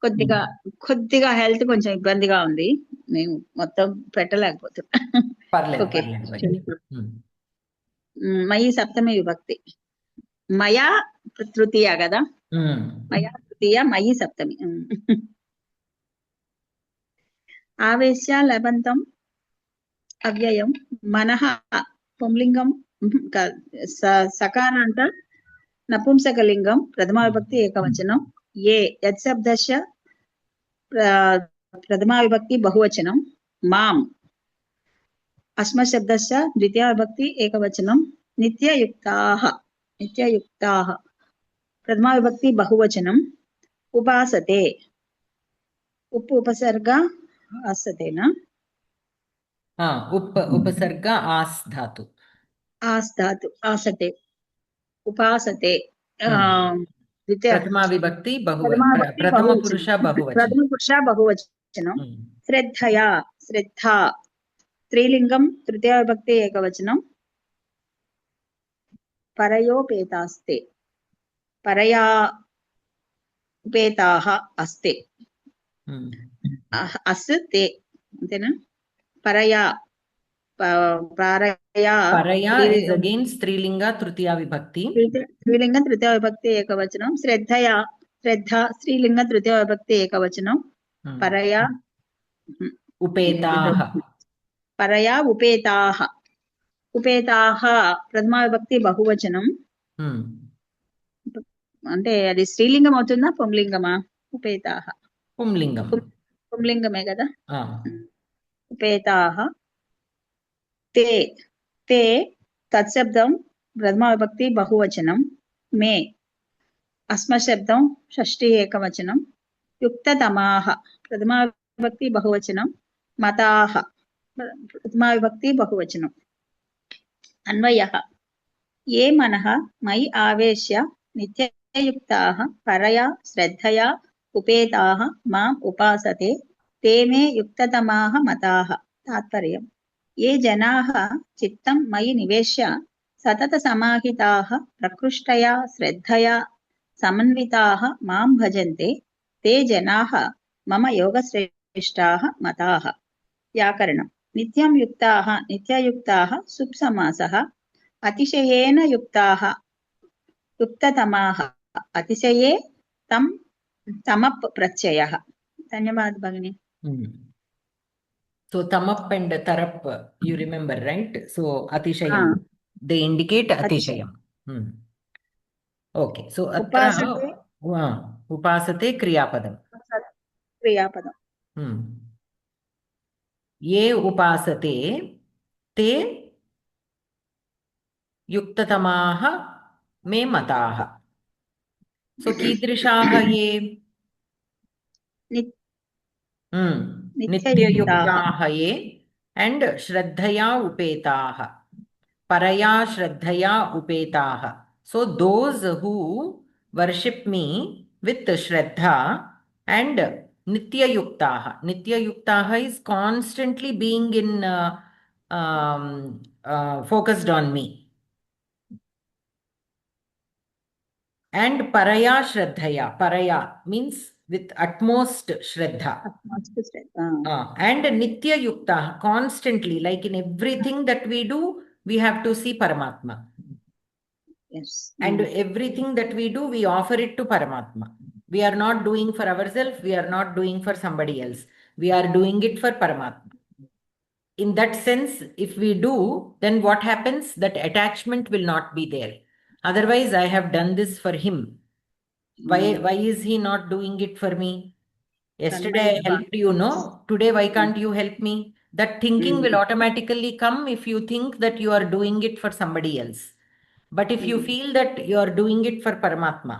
కొద్దిగా హెల్త్ కొంచెం ఇబ్బందిగా ఉంది, నేను మొత్తం పెట్టలేకపోతున్నా. ఓకే, మయి సప్తమి విభక్తి. మయా తృతీయ కదా, మయా తృతీయ మయి సప్తమి. ఆవేశ్య లబంతం అవ్యయం, మనః పుంలింగం సకారాంత నపుంసకలింగం ప్రథమా విభక్తి ఏకవచనం, ఏ యత్శబ్దస్య ప్రథమా విభక్తి బహువచనం, మాం అస్మశబ్దస్య ద్వితీయ విభక్తి ఏకవచనం, నిత్యయుక్తాః ప్రథమా విభక్తి బహువచనం, ఉపాసతే ఉపసర్గ ఆస్తేనా ఉపసర్గ ఆస్ ధాతు ఆసతే ఉపాసతే ప్రథమా విభక్తి ప్రథమ పురుష బహువచనం, శ్రద్ధయా శ్రద్ధ స్త్రీలింగం తృతీయ విభక్తి ఏకవచనం, పరయోపేతాస్తే పరయా upetaha aste. As te. Paraya. Paraya is again Strilinga Tritiya Vibhakti. Strilinga Tritiya Vibhakti Ekavachanam. Shraddha Strilinga Tritiya Vibhakti Ekavachanam. Paraya Upetaha. Paraya Upetaha. Upetaha Prathama Vibhakti Bahuvachanam. అంటే అది స్త్రీలింగం అవుతుందా పుంలింగమా? ఉపేతాహ పుంలింగమే కదా. ఉపేతాహ తే తే తత్శబ్దం ప్రథమా విభక్తి బహువచనం. మే అస్మశబ్దం షష్ఠీ ఏకవచనం. యుక్తతమాహ ప్రథమా విభక్తి బహువచనం. మతాహ ప్రథమా విభక్తి బహువచనం. అన్వయః ఏ మనః మయి ఆవేశ్య నిత్యయుక్తాః పరయా శ్రద్ధయా ఉపేతాః మాం ఉపాసతే తే మే యుక్తతమాః మతాః. తాత్పర్యం. ఏ జనాః చిత్తం మయి నివేశ్య సతత సమాహితాః ప్రకృష్టయా శ్రద్ధయా సమన్వితాః మాం భజంతే తే జనాః మమ యోగశ్రేష్ఠాః మతాః. వ్యాకరణం. నిత్యం యుక్తాః నిత్యయుక్తాః సుప్ సమాసః. అతిశయేన యుక్తాః యుక్తతమాః. అతిశయే తం తమప్ ప్రత్యయః. ధన్యవాద్ భగిని. So tamap and tarap, you remember, right? So atishayam, they indicate atishayam. Okay, so atra upasate kriyapadam. Kriyapadam. Ye upasate te yuktatamaha me mataha. So kidrishaha ye nityayuktaha ye and shraddhaya upetaha. Paraya shraddhaya upetaha. So those who worship me with shraddha and nityayuktaha. Nityayuktaha is constantly being in focused on me. And paraya shraddhaya. Paraya means with utmost shraddha. And nitya yukta, constantly, like in everything that we do, we have to see Paramatma. Yes. And everything that we do, we offer it to Paramatma. We are not doing for ourselves, we are not doing for somebody else. We are doing it for Paramatma. In that sense, if we do, then what happens? That attachment will not be there. Otherwise, I have done this for him. Why is he not doing it for me? Yesterday I helped you, no? Today, why can't you help me? That thinking will automatically come if you think that you are doing it for somebody else. But if you feel that you are doing it for Paramatma,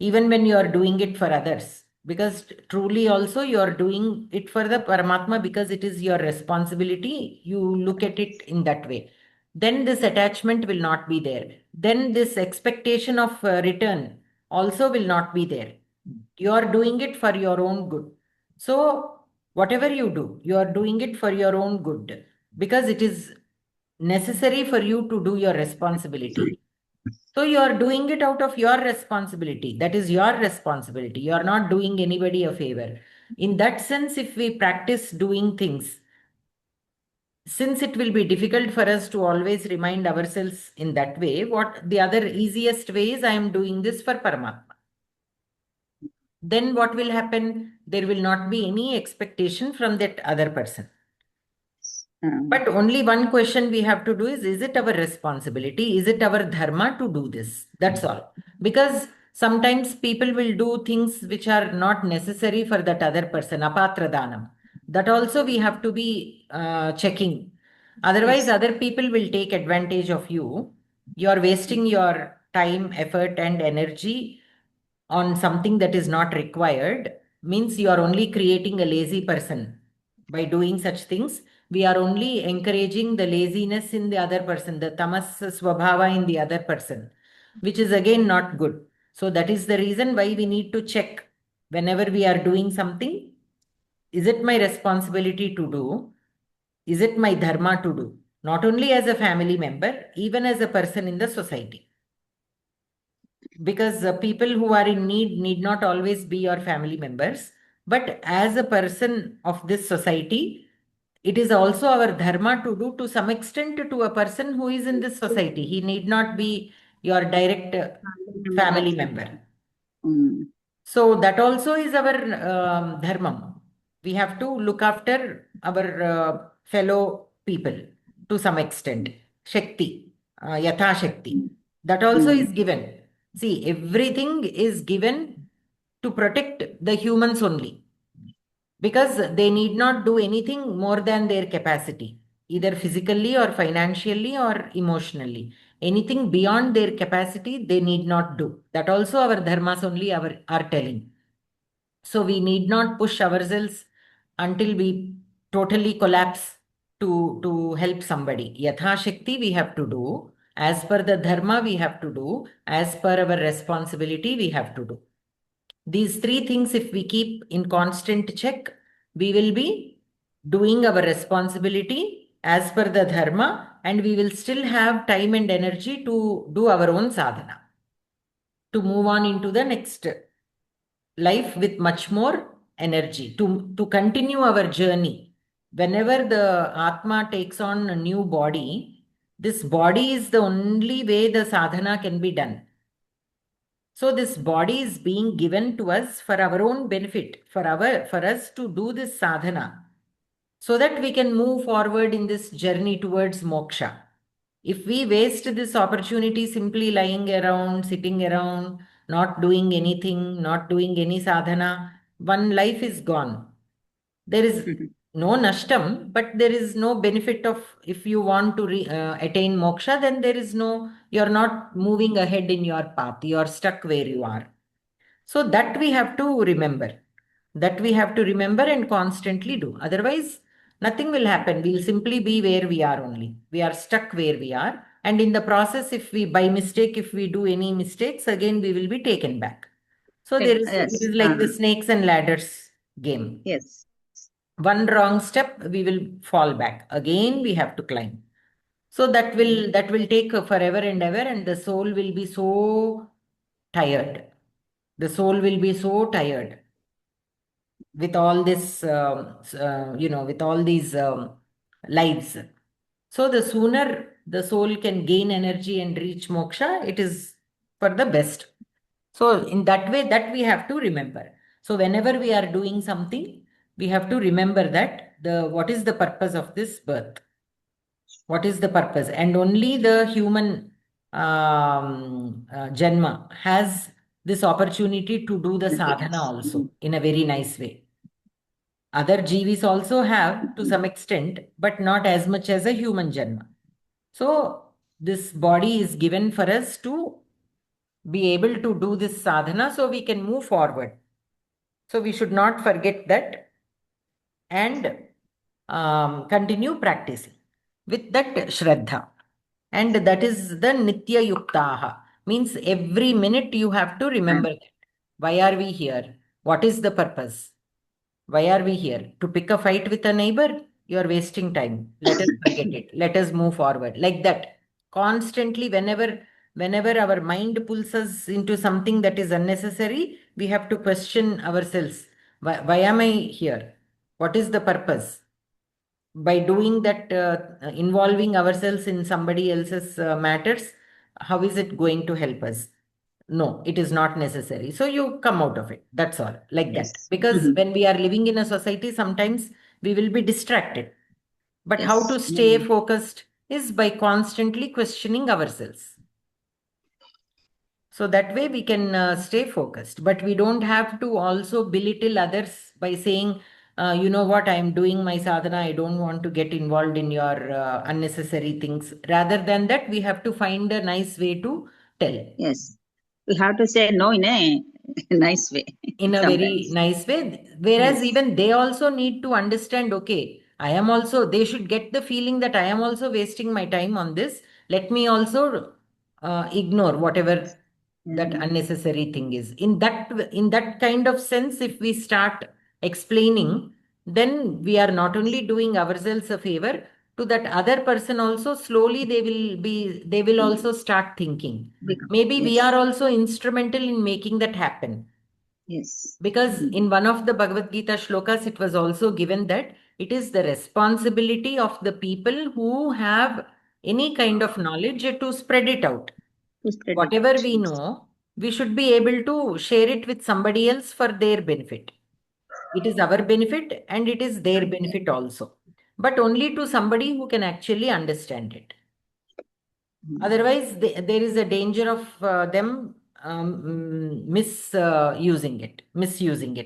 even when you are doing it for others, because truly also you are doing it for the Paramatma because it is your responsibility, you look at it in that way, then this attachment will not be there. Then this expectation of return also will not be there. You are doing it for your own good. So whatever you do, you are doing it for your own good because it is necessary for you to do your responsibility. So you are doing it out of your responsibility. That is your responsibility. You are not doing anybody a favor. In that sense, if we practice doing things, since it will be difficult for us to always remind ourselves in that way, what the other easiest way is, I am doing this for Paramatma. Then what will happen? There will not be any expectation from that other person. But only one question we have to do is it our responsibility? Is it our dharma to do this? That's all. Because sometimes people will do things which are not necessary for that other person, apatradhanam. That also we have to be checking. Otherwise, other people will take advantage of you. You are wasting your time, effort, and energy on something that is not required. Means you are only creating a lazy person by doing such things. We are only encouraging the laziness in the other person, the tamas swabhava in the other person, which is again not good. So that is the reason why we need to check whenever we are doing something. Is it my responsibility to do? Is it my dharma to do? Not only as a family member, even as a person in the society. because people who are in need not always be your family members. But as a person of this society, it is also our dharma to do to some extent to a person who is in this society. He need not be your direct family member. So that also is our dharma. We have to look after our fellow people to some extent. Shakti, yatha Shakti. That also is given. See, everything is given to protect the humans only, because they need not do anything more than their capacity, either physically or financially or emotionally. Anything beyond their capacity, they need not do. That also our dharmas only are telling. So we need not push ourselves until we totally collapse to help somebody. Yatha Shakti we have to do. As per the dharma we have to do. As per our responsibility we have to do. These three things, if we keep in constant check, we will be doing our responsibility as per the dharma, and we will still have time and energy to do our own sadhana, to move on into the next life with much more energy, to continue our journey. Whenever the Atma takes on a new body, this body is the only way the sadhana can be done. So this body is being given to us for our own benefit, for us to do this sadhana, so that we can move forward in this journey towards moksha. If we waste this opportunity simply lying around, sitting around, not doing anything, not doing any sadhana, one life is gone. There is no nashtam, but there is no benefit of, if you want to attain moksha, then there is no, you're not moving ahead in your path, you're stuck where you are. So that we have to remember. That we have to remember and constantly do. Otherwise, nothing will happen. We'll simply be where we are only. We are stuck where we are. And in the process, if we, by mistake, if we do any mistakes, again, we will be taken back. So there is, Yes. it is like the snakes and ladders game. Yes. One wrong step, we will fall back. Again, we have to climb. So that will take forever and ever, and the soul will be so tired. The soul will be so tired with all this, with all these lives. So the sooner the soul can gain energy and reach moksha, it is for the best. So in that way, that we have to remember. So whenever we are doing something, we have to remember that what is the purpose of this birth? What is the purpose? And only the human Janma has this opportunity to do the sadhana also in a very nice way. Other jivis also have to some extent, but not as much as a human Janma. So this body is given for us to be able to do this sadhana so we can move forward. So we should not forget that and continue practicing with that Shraddha. And that is the Nitya Yuktaha. Means every minute you have to remember that. Why are we here? What is the purpose? Why are we here? To pick a fight with a neighbor? You are wasting time. Let us forget it. Let us move forward. Like that. Constantly, whenever our mind pulls us into something that is unnecessary, we have to question ourselves. Why am I here? What is the purpose? By doing that, involving ourselves in somebody else's matters, how is it going to help us? No, it is not necessary. So you come out of it. That's all, like that. Yes. Because when we are living in a society, sometimes we will be distracted. But how to stay focused is by constantly questioning ourselves. So that way we can stay focused. But we don't have to also belittle others by saying, you know what, I am doing my sadhana. I don't want to get involved in your unnecessary things. Rather than that, we have to find a nice way to tell. Yes. We have to say no in a nice way. In a very nice way. Whereas even they also need to understand, okay, I am also, they should get the feeling that I am also wasting my time on this. Let me also ignore whatever that unnecessary thing is. In that kind of sense, if we start explaining, then we are not only doing ourselves a favor, to that other person also, slowly they will also start thinking. Maybe we are also instrumental in making that happen. Yes. Because in one of the Bhagavad Gita shlokas, it was also given that it is the responsibility of the people who have any kind of knowledge to spread it out. Whatever we know, we should be able to share it with somebody else for their benefit. It is our benefit and it is their benefit also, but only to somebody who can actually understand it. Otherwise, there is a danger of them misusing it,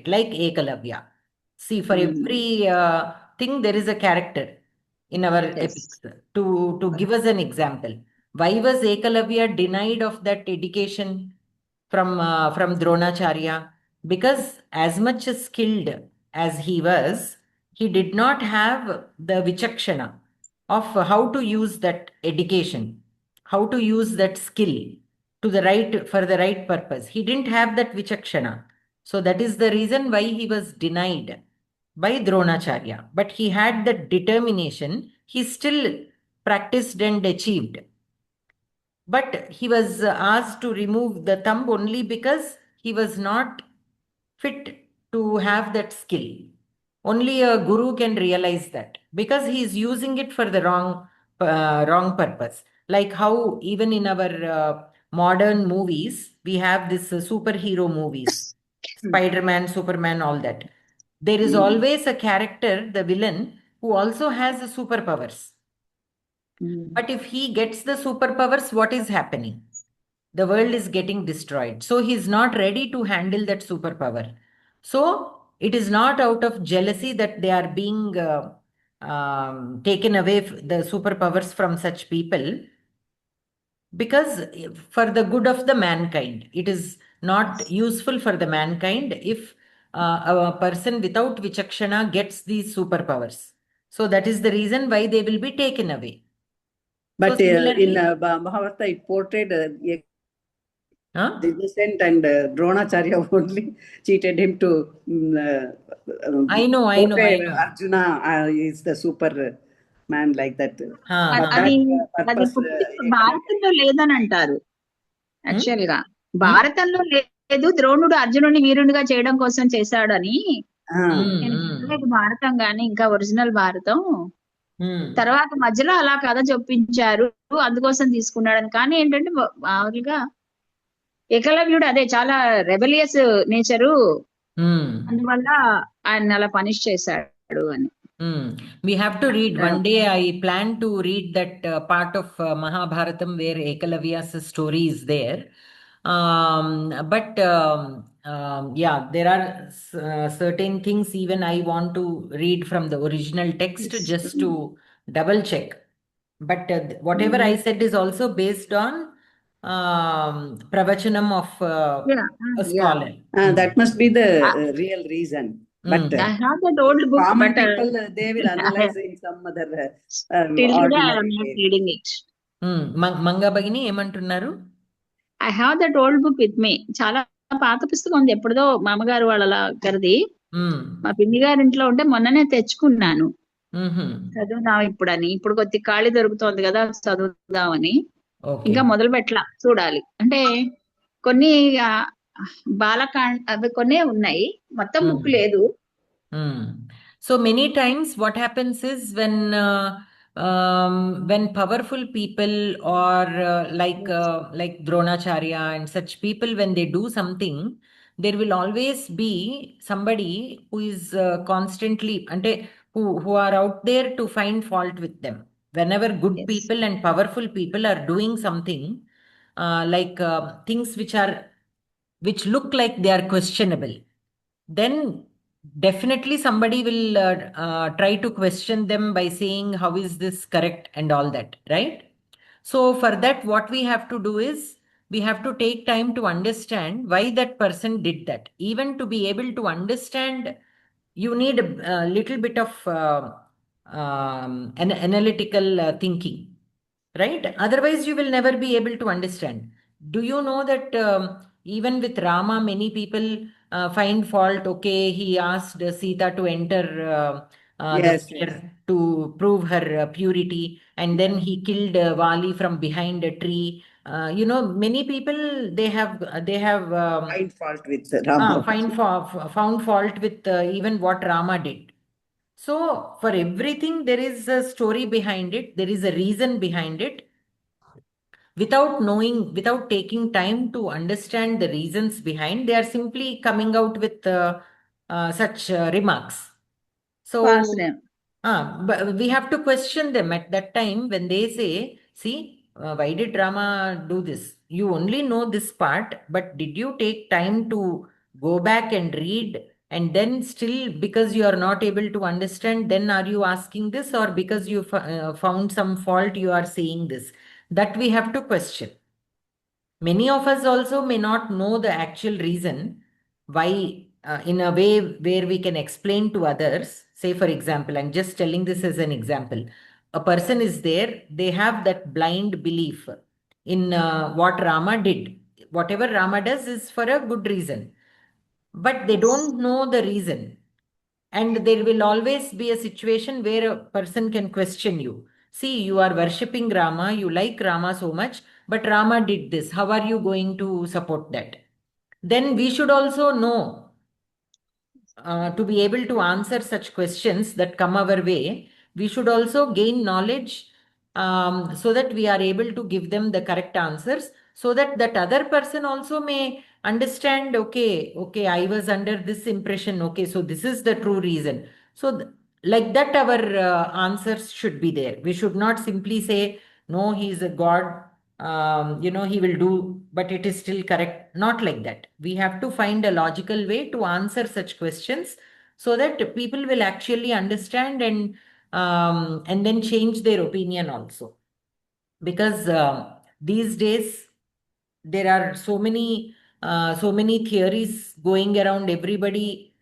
like Ekalavya. See, for every thing, there is a character in our epics. To give us an example, why was Ekalavya denied of that education from Dronacharya? Because as much skilled as he was, he did not have the vichakshana of how to use that education, how to use that skill to the right for the right purpose. He didn't have that vichakshana. So that is the reason why he was denied by Dronacharya. But he had that determination. He still practiced and achieved. But he was asked to remove the thumb only because he was not fit to have that skill. Only a guru can realize that because he is using it for the wrong purpose. Like how even in our modern movies, we have this superhero movies, Spider-Man, Superman, all that. There is always a character, the villain, who also has the superpowers. But if he gets the superpowers, what is happening? The world is getting destroyed. So he is not ready to handle that superpower. So it is not out of jealousy that they are being taken away the superpowers from such people, because for the good of the mankind, it is not useful for the mankind if a person without vichakshana gets these superpowers. So that is the reason why they will be taken away. But So in Mahabharata, it portrayed the innocent, and Dronacharya only cheated him to I know. Arjuna is the super man, like that. అది భారతంలో లేదని అంటారు. Actual గా భారతంలో లేదు, ద్రోణుడు అర్జునుడిని వీరునిగా చేయడం కోసం చేశాడని. నేను చదవలేదు భారతం గాని, ఇంకా ఒరిజినల్ భారతం. తర్వాత మధ్యలో అలా కథ చొప్పించారు, అందుకోసం తీసుకున్నాడని. కానీ ఏంటంటే మామూలుగా ఏకలవ్యుడు అదే చాలా రెబలియస్ నేచరు, అందువల్ల ఆయన అలా పనిష్ చేశాడు అని. We have to read one day. I plan to read that part of Mahabharatam where Ekalavya's story is there. But yeah, there are certain things even I want to read from the original text just to double check. But whatever I said is also based on pravachanam of a scholar. That must be the real reason. But I have that old book, common but people they will analyze in some other till today I am not reading it. Manga Bagini ఏమంటున్నారు? I have that old book with me. చాలా పాత పుస్తకం ఉంది, ఎప్పుడుదో మామగారు వాళ్ళ గారిది. మా పిన్ని గారి ఇంట్లో ఉంటే మొన్ననే తెచ్చుకున్నాను, చదువుదాం ఇప్పుడని. ఇప్పుడు కొద్ది ఖాళీ దొరుకుతోంది కదా, చదువుదామని. ఇంకా మొదలు పెట్టలా, చూడాలి. అంటే కొన్ని బాలకాండ అవి కొన్ని ఉన్నాయి, మొత్తం బుక్ లేదు. So many times what happens is when powerful people or like Dronacharya and such people, when they do something, there will always be somebody who is constantly who are out there to find fault with them. Whenever good people and powerful people are doing something, things which look like they are questionable, then definitely somebody will try to question them by saying how is this correct and all that, right? So for that, what we have to do is we have to take time to understand why that person did that. Even to be able to understand, you need a little bit of an analytical thinking, right? Otherwise you will never be able to understand. Do you know that even with Rama, many people find fault? Okay, he asked Sita to enter Yes, to prove her purity, and then he killed Vali from behind a tree. Many people find fault with Rama. found fault with even what Rama did. So for everything, there is a story behind it. There is a reason behind it. Without taking time to understand the reasons behind, they are simply coming out with such remarks. So, but we have to question them at that time when they say, see, why did Rama do this? You only know this part, but did you take time to go back and read? And then still, because you are not able to understand, then are you asking this? Or because you found some fault, you are saying this? That we have to question. Many of us also may not know the actual reason why, in a way where we can explain to others. Say, for example, I'm just telling this as an example. A person is there, they have that blind belief in what Rama did. Whatever Rama does is for a good reason, but they don't know the reason. And there will always be a situation where a person can question you. See, you are worshipping Rama, you like Rama so much, but Rama did this. How are you going to support that? Then we should also know, to be able to answer such questions that come our way, we should also gain knowledge, so that we are able to give them the correct answers, so that that other person also may understand, okay, I was under this impression, okay, so this is the true reason. So like that, our answers should be there. We should not simply say, no, he is a god, he will do, but it is still correct. Not like that. We have to find a logical way to answer such questions, so that people will actually understand, and then change their opinion also. Because these days there are so many theories going around. Everybody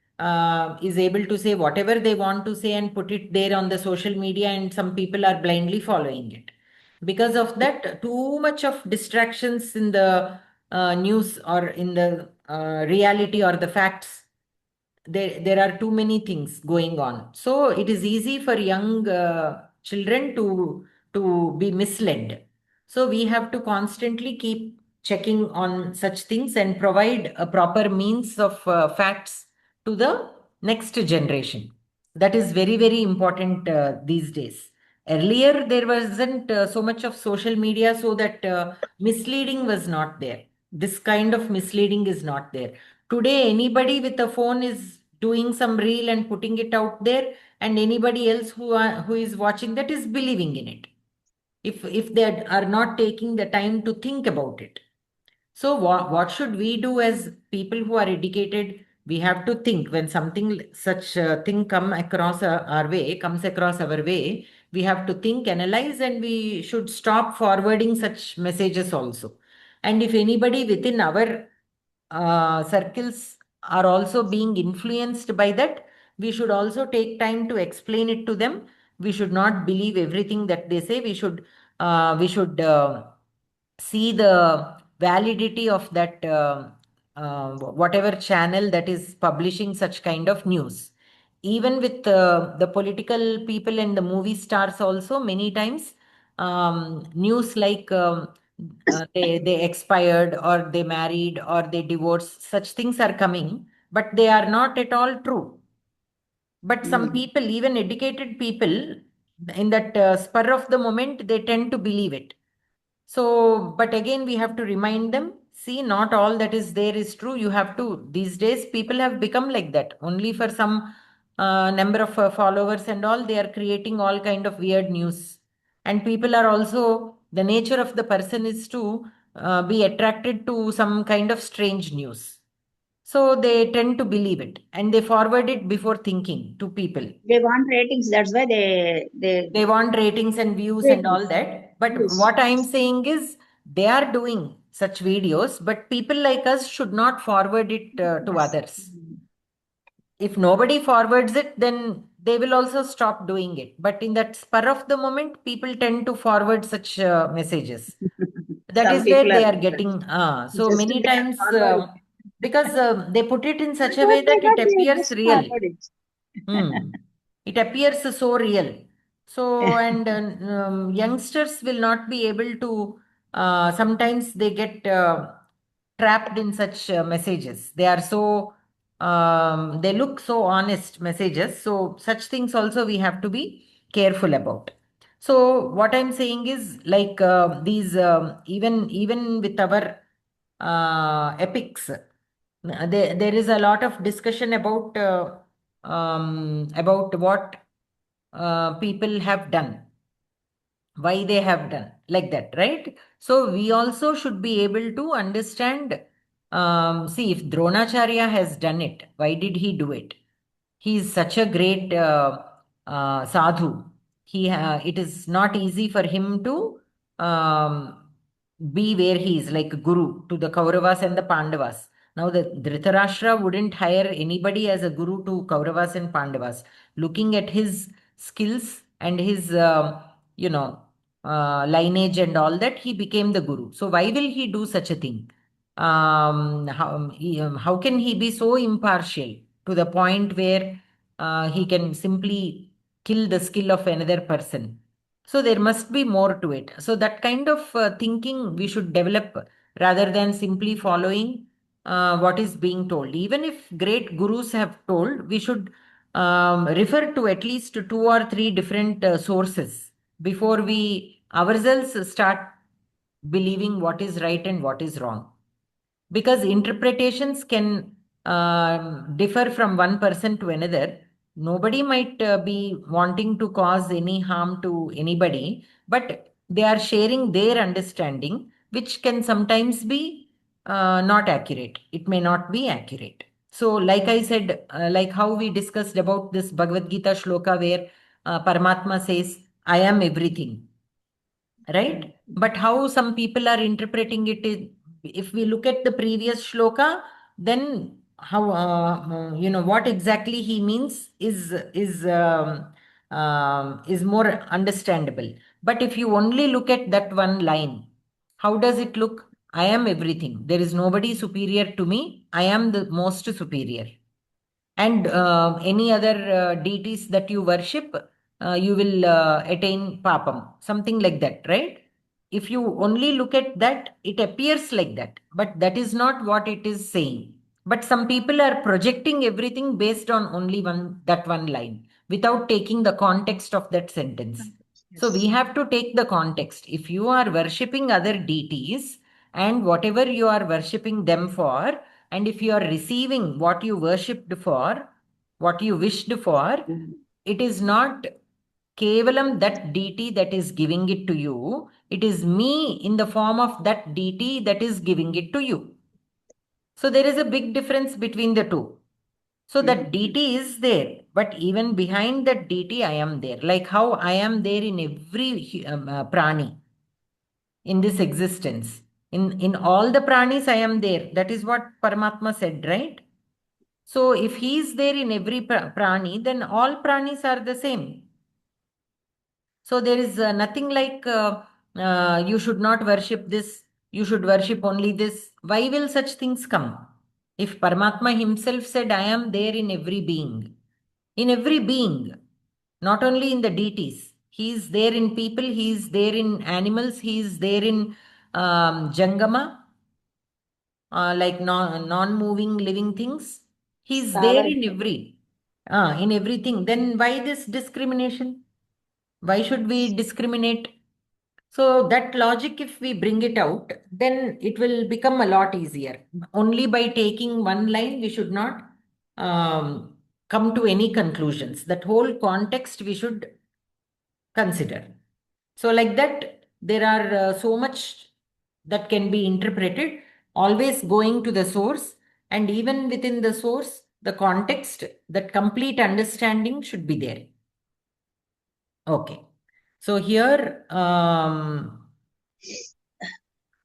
is able to say whatever they want to say and put it there on the social media, and some people are blindly following it. Because of that, too much of distractions in the news, or in the reality or the facts. There are too many things going on, so it is easy for young children to be misled. So we have to constantly keep checking on such things and provide a proper means of facts to the next generation. That is very, very important these days. Earlier, there wasn't so much of social media, so that misleading was not there. This kind of misleading is not there. Today, anybody with a phone is doing some reel and putting it out there, and anybody else who is watching that is believing in it, if they are not taking the time to think about it. So what should we do as people who are educated? We have to think when something such thing comes across our way. We have to think, analyze, and we should stop forwarding such messages also. And if anybody within our circles are also being influenced by that, we should also take time to explain it to them. We should not believe everything that they say. We should see the validity of that, whatever channel that is publishing such kind of news. Even with the political people and the movie stars also, many times news like they expired, or they married, or they divorced, such things are coming, but they are not at all true. But some people, even educated people, in that spur of the moment, they tend to believe it. So, but again, we have to remind them, see, not all that is there is true. You have to, these days, people have become like that. Only for some number of followers and all, they are creating all kind of weird news. And people are also, the nature of the person is to be attracted to some kind of strange news. So they tend to believe it, and they forward it before thinking to people. They want ratings, that's why They want ratings and views and all that. But Yes. what I'm saying is, they are doing such videos, but people like us should not forward it to others. If nobody forwards it, then they will also stop doing it. But in that spur of the moment, people tend to forward such messages. That Some is where people they are are getting. So just many they are times, forwarding. because they put it in such a What way they that it got, they appears just real. forward it. Hmm. It appears so real. So, and youngsters will not be able to, sometimes they get trapped in such messages. They are so, they look so honest messages. So, such things also we have to be careful about. So, what I'm saying is like these, even with our epics, there is a lot of discussion about what people have done, why they have done like that, right? So we also should be able to understand. See, if Dronacharya has done it, why did he do it? He is such a great sadhu. It is not easy for him to um, be where he is, like guru to the Kauravas and the Pandavas. Now, the Dhritarashtra wouldn't hire anybody as a guru to Kauravas and Pandavas. Looking at his skills and his, lineage and all that, he became the guru. So, why will he do such a thing? How can he be so impartial to the point where he can simply kill the skill of another person? So there must be more to it. So that kind of thinking we should develop rather than simply following what is being told. Even if great gurus have told, we should refer to at least two or three different sources before we ourselves start believing what is right and what is wrong, because interpretations can differ from one person to another. Nobody might be wanting to cause any harm to anybody, but they are sharing their understanding, which can sometimes be not accurate. It may not be accurate. So, like I said, like how we discussed about this Bhagavad Gita shloka where Paramatma says, I am everything, right? But how some people are interpreting it is, if we look at the previous shloka, then how what exactly he means is more understandable. But if you only look at that one line, how does it look? I am everything. There is nobody superior to me. I am the most superior. And any other deities that you worship, you will attain papam, something like that, right? If you only look at that, it appears like that, but that is not what it is saying. But some people are projecting everything based on only one line without taking the context of that sentence. So we have to take the context. If you are worshipping other deities and whatever you are worshipping them for, and if you are receiving what you worshipped for, what you wished for, it is not Kevalam that deity that is giving it to you. It is me in the form of that deity that is giving it to you. So there is a big difference between the two. So that deity is there, but even behind that deity, I am there. Like how I am there in every prani in this existence. In all the pranis, I am there. That is what Paramatma said, right? So if he is there in every prani, then all pranis are the same. So there is nothing like you should not worship this, you should worship only this. Why will such things come? If Paramatma himself said, I am there in every being, not only in the deities, he is there in people, he is there in animals, he is there in Jangama, like non-moving living things. He's there in everything. Then why this discrimination? Why should we discriminate? So that logic, if we bring it out, then it will become a lot easier. Only by taking one line, we should not come to any conclusions. That whole context we should consider. So like that, there are so much that can be interpreted, always going to the source, and even within the source, the context, that complete understanding should be there. Okay. So here,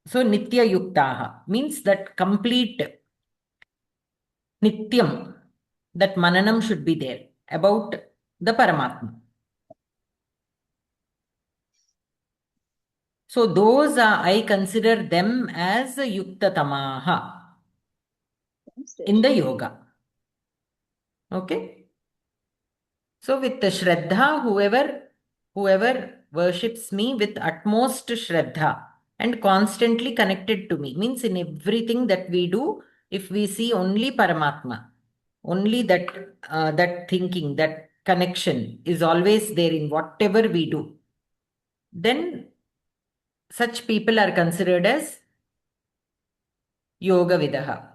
so Nitya Yuktaha means that complete Nityam, that Mananam should be there about the Paramatma. So those I consider them as Yuktatamaha in the yoga. Okay. So with the Shraddha, whoever worships me with utmost Shraddha and constantly connected to me, means in everything that we do, if we see only Paramatma, only that thinking, that connection is always there in whatever we do, then such people are considered as Yoga Vidaha.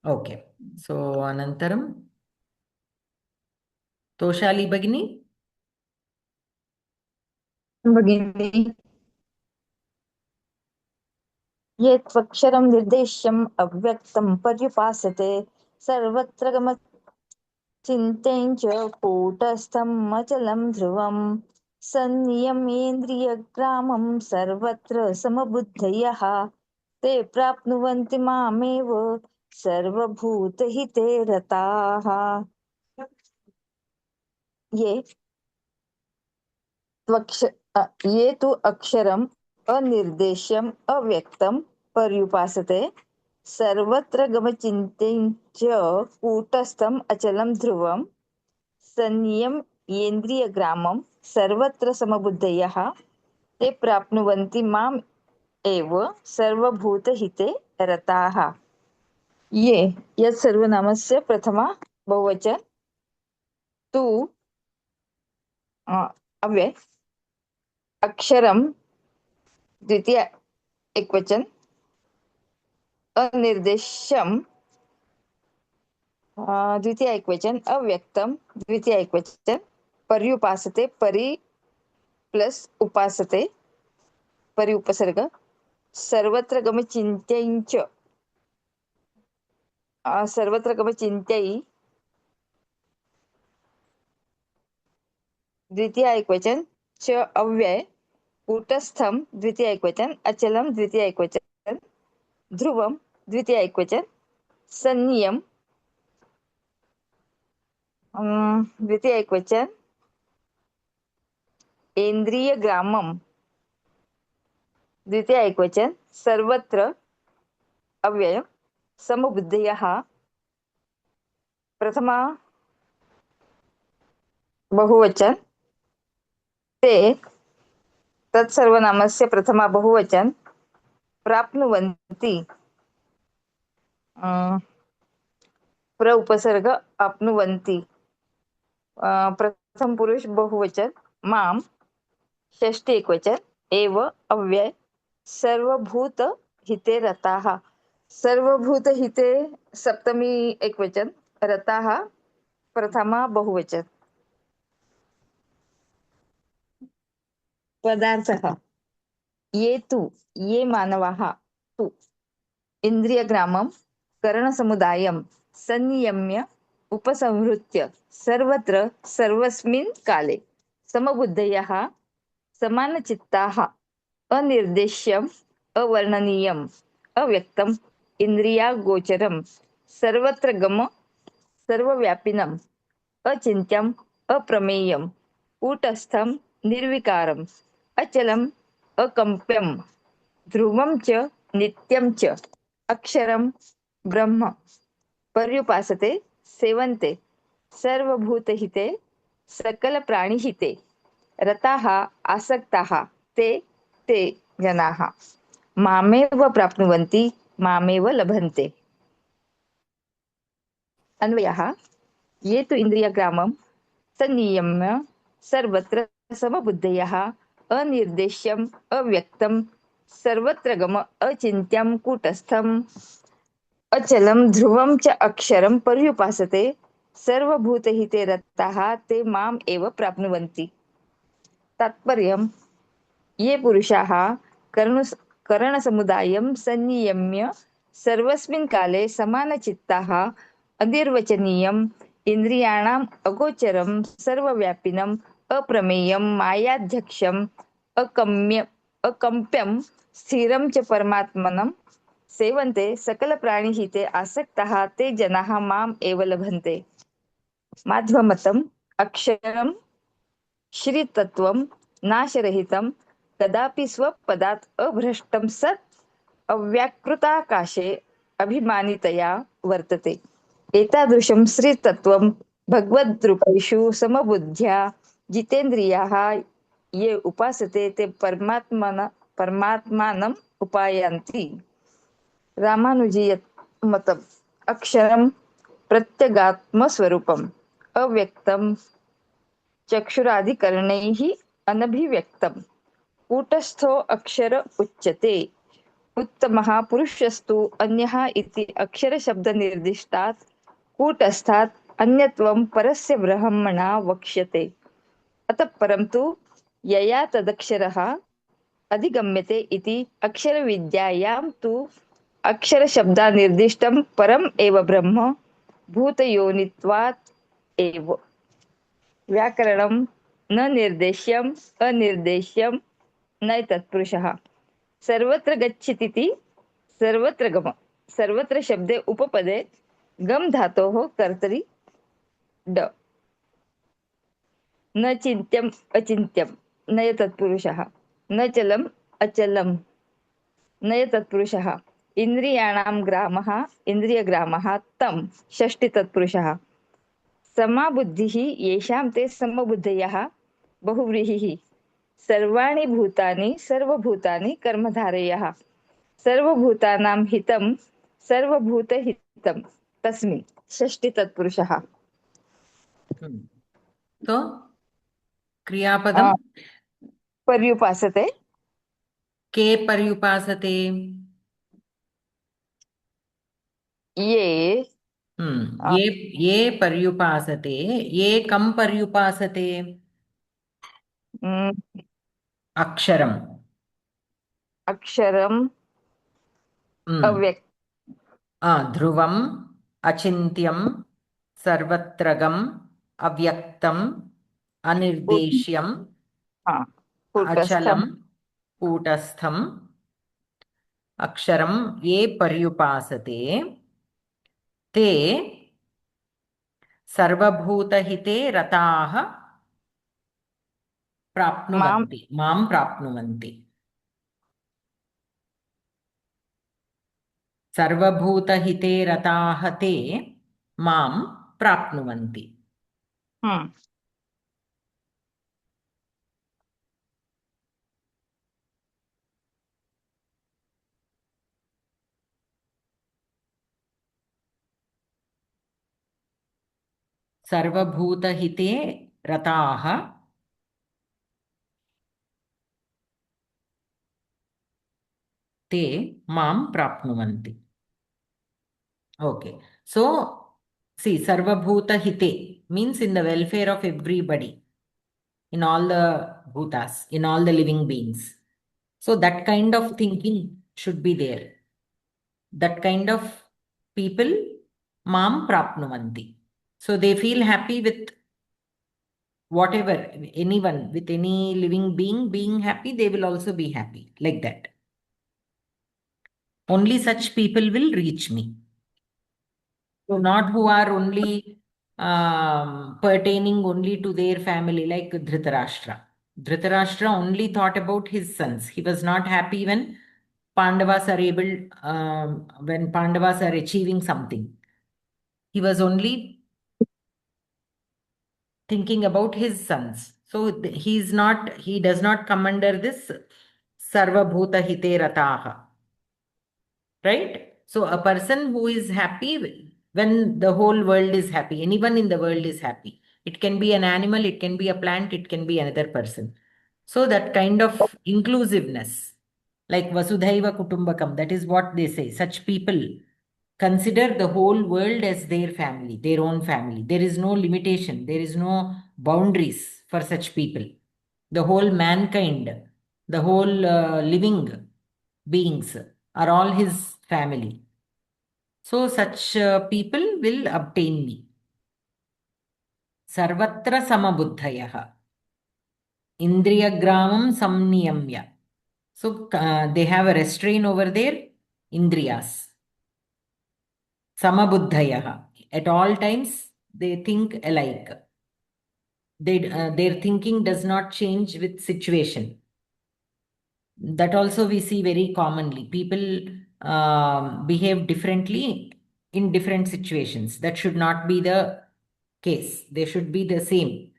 Okay. So Anantaram, Toshali Bhagini. भगिनी ये त्वक्षरं निर्देश्यम् अव्यक्तं पर्युपासते सर्वत्र गमचिन्तेन च कूटस्थम् अचलं ध्रुवं सन्नियमेन्द्रियग्रामं सर्वत्र समबुद्धयः ते प्राप्नुवन्ति मामेव सर्वभूतहिते रताः। ये तु अक्षरम् अनिर्देश्यम् अव्यक्तं पर्युपासते सर्वत्र गमचिन्तेन च कूटस्थम् अचलं ध्रुवं सन्नियमेन्द्रियग्रामं सर्वत्र समबुद्धयः ते प्राप्नुवन्ति माम् एव सर्वभूतहिते रताः। ये यत् सर्वनामस्य प्रथमा बहुवचन तु अव्यय अक्षरम द्वितीय एकवचन अनिर्देश्यम द्वितीय एकवचन अव्यक्तम द्वितीय एकवचन पर्युपासते परि प्लस उपासते परि उपसर्ग सर्वत्र गमचिन्त्यञ्च सर्वत्र गमचिन्त्यै द्वितीय एकवचन च अव्यय कूटस्थम द्वितीय एकवचन अचलम द्वितीय एकवचन ध्रुवम द्वितीय एकवचन सन्नियम द्वितीय एकवचन इंद्रिय ग्रामम द्वितीय एकवचन सर्वत्र अव्यय समबुद्धयः प्रथमा बहुवचन ते तत्सर्वनामस्य प्रथमा बहुवचन प्राप्नुवन्ति प्र उपसर्ग आप्नुवन्ति प्रथम पुरुष बहुवचन माम षष्ठी एकवचन एव अव्यय सर्वभूत हिते रताः सर्वभूत हिते सप्तमी एकवचन रताः प्रथमा बहुवचन पदार्थः ये मानवाः तु इन्द्रियग्रामं करणसमुदायं संयम्य उपसंहृत्य सर्वत्र सर्वस्मिन् काले समबुद्धयः समानचित्ताः अनिर्देश्यम् अवर्णनीयम् अव्यक्तम् इन्द्रियागोचरं सर्वत्र गम सर्वव्यापिनम् अचिन्त्यम् अप्रमेयं कूटस्थं निर्विकारम् अचलम् अकम्प्यं ध्रुवं च नित्यं च अक्षरं ब्रह्म पर्युपासते सेवन्ते सर्वभूतहिते सकलप्राणिहिते रताः आसक्ताः ते जनाः मामेव प्राप्नुवन्ति मामेव लभन्ते। अन्वयः ये तु इन्द्रियग्रामं संनियम्य सर्वत्र समबुद्धयः अनिर्देश्यम् अव्यक्तं सर्वत्र गम अचिन्त्यं कूटस्थम् अचलं ध्रुवं च अक्षरं पर्युपासते सर्वभूतहिते रताः ते माम् एव प्राप्नुवन्ति। तात्पर्यं ये पुरुषाः करणसमुदायं संनियम्य सर्वस्मिन् काले समानचित्ताः अनिर्वचनीयम् इन्द्रियाणाम् अगोचरं सर्वव्यापिनम् अप्रमेयं मायाध्यक्षम् अकम्प्यं स्थिरं च परमात्मनं सेवन्ते सकलप्राणिहिते आसक्ताः ते जनाः माम् एव लभन्ते। माध्वमतम् अक्षरं श्रीतत्वं नाशरहितं कदापि स्वपदात् अभ्रष्टं सत् अव्याकृताकाशे अभिमानितया वर्तते। एतादृशं श्रीतत्त्वं भगवद्रूपेषु समबुद्ध्या जितेन्द्रियाः ये उपासते ते परमात्मानम् उपायान्ति। रामानुजीय मतम् अक्षरं प्रत्यगात्मस्वरूपम् अव्यक्तं चक्षुरादिकरणैः अनभिव्यक्तं कूटस्थो अक्षर उच्यते। उत्तमः पुरुषस्तु अन्यः इति अक्षरशब्दनिर्दिष्टात् कूटस्थात् अन्यत्वं परस्य ब्रह्मणा वक्ष्यते। अतः परं तु यया तदक्षरः अधिगम्यते इति अक्षरविद्यायां तु अक्षरशब्दानिर्दिष्टं परम् एव ब्रह्म भूतयोनित्वात् एव। व्याकरणं न निर्देश्यम् अनिर्देश्यं न तत्पुरुषः। सर्वत्र गच्छतीति सर्वत्र गम। सर्वत्र शब्दे उपपदे गम धातोः कर्तरि ड। न चिन्त्यम् अचिन्त्यं नय तत्पुरुषः। न चलम् अचलं नय तत्पुरुषः। इन्द्रियाणां ग्रामः इन्द्रियग्रामः तं षष्ठी तत्पुरुषः। समाबुद्धिः येषां ते समबुद्धयः बहुव्रीहिः। सर्वाणि भूतानि सर्वभूतानि कर्मधारयः। सर्वभूतानां हितं सर्वभूतहितं तस्मिन् षष्ठी तत्पुरुषः। तो क्रियापदं पर्युपासते। के पर्युपासते? ये ये पर्युपासते। ये कं पर्युपासते? अक्षरम् अक्षरम् अव्यक्त ध्रुवम् अचिन्त्यं सर्वत्रगम् अव्यक्तम् अनिर्देश्यम् अचलं कूटस्थम् अक्षरं ये पर्युपासते ते सर्वभूतहिते रताः प्राप्नुवन्ति मां प्राप्नुवन्ति। सर्वभूतहिते रताः ते मां प्राप्नुवन्ति। सर्वभूतहिते रताः ते मां प्राप्नुवन्ति. Okay, so see, sarvabhuta hite means in the welfare of everybody, in all the bhutas, in all the living beings. So that kind of thinking should be there. That kind of people mam prapnuvanti. So they feel happy with whatever, anyone, with any living being being happy, they will also be happy, like that. Only such people will reach me. So not who are only pertaining only to their family, like Dhritarashtra. Dhritarashtra only thought about his sons. He was not happy when Pandavas are able, when Pandavas are achieving something. He was only thinking about his sons. So he does not come under this Sarvabhuta Hite Rataha. Right? So a person who is happy when the whole world is happy, anyone in the world is happy. It can be an animal, it can be a plant, it can be another person. So that kind of inclusiveness, like Vasudhaiva Kutumbakam, that is what they say. Such people consider the whole world as their family, their own family. There is no limitation, there is no boundaries for such people. The whole mankind, the whole living beings are all his family. So such people will obtain me. Sarvatra samabuddhayaha. Indriyagramam samniyamya. So they have a restraint over their indriyas. Samabuddhayaha. At all times, they think alike. Their thinking does not change with situation. That also we see very commonly. People behave differently in different situations. That should not be the case. They should be the same.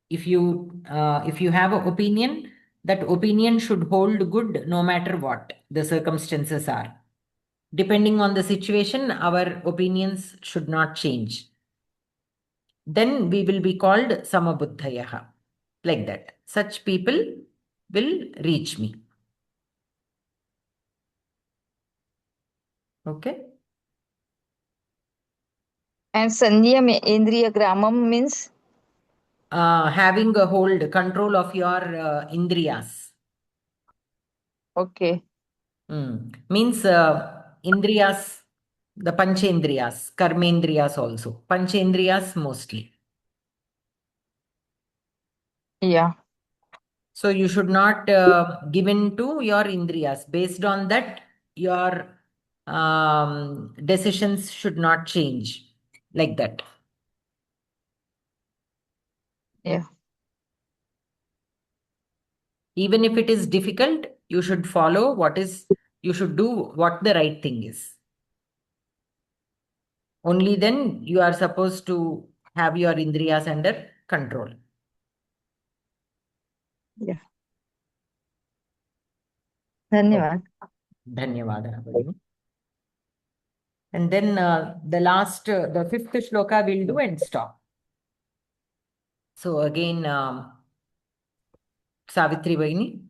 If you have an opinion, that opinion should hold good no matter what the circumstances are. Depending on the situation, our opinions should not change. Then we will be called samabuddhayaha. Like that. Such people will reach me. Okay. And Sanyam Indriya Gramam means? Having a control of your indriyas. Okay. Means indriyas, the panchendriyas, karmendriyas also. Panchendriyas mostly. Yeah. So you should not give in to your indriyas. Based on that, your decisions should not change like that. Yeah. Even if it is difficult, you should follow you should do what the right thing is. Only then you are supposed to have your indriyas under control. Yeah. Dhanyavad. Dhanyavada. And then the fifth shloka we'll do and stop. So again, Savitri Bhagini.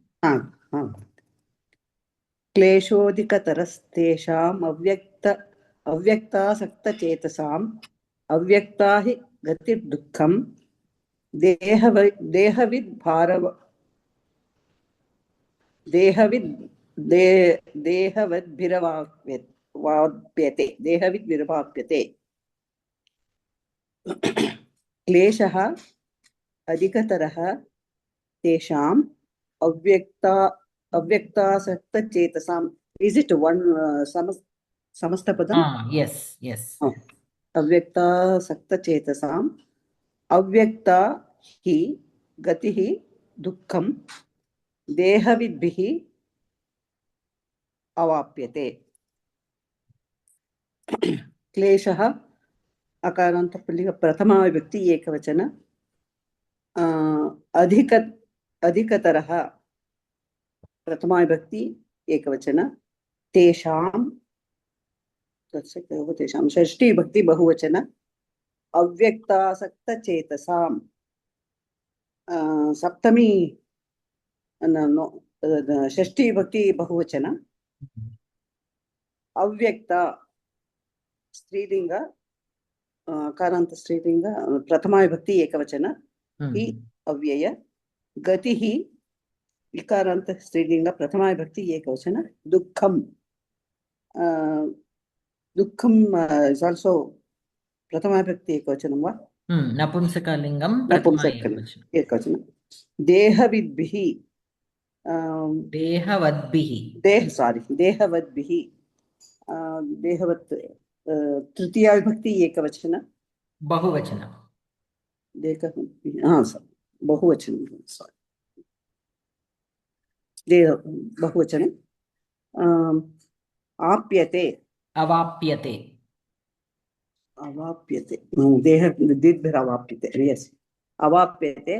क्लेशोऽधिकतरस्तेषाम् अव्यक्तासक्तचेतसाम् अव्यक्ता हि गतिर्दुःखम् देहवद्भिरवाप्यते क्लेशः अधिकतरः तेषाम् अव्यक्तासक्तचेतसाम्. Is it one Samastapadam? Yes. अव्यक्तासक्तचेतसाम् अव्यक्ता हि गतिः दुःखम् देहविद्भिः अवाप्यते. क्लेशः अकारान्तपुल्लिंग प्रथमा विभक्ति एकवचन. अधिकतरः प्रथमा विभक्ति एकवचन. तेषां षष्ठी विभक्ति बहुवचन. अव्यक्तासक्तचेतसां सप्तमी षष्ठी विभक्ति बहुवचन. अव्यक्ता स्त्रीलिंग अकारान्त स्त्रीलिंग प्रथमा विभक्ति एकवचन. हि अव्यय. गतिः इकारान्त स्त्रीलिंग प्रथमा विभक्ति एकवचन. दुःखम् is also प्रथमा विभक्ति एकवचनं वा? नपुंसकलिङ्गं एकवचनं. देहवद्भिः देहवत् तृतीया विभक्ति एकवचन. बहुवचन. बहुवचन. बहुवचन. अवाप्यते. देह दीर्घावाप्यते. यस, अवाप्यते.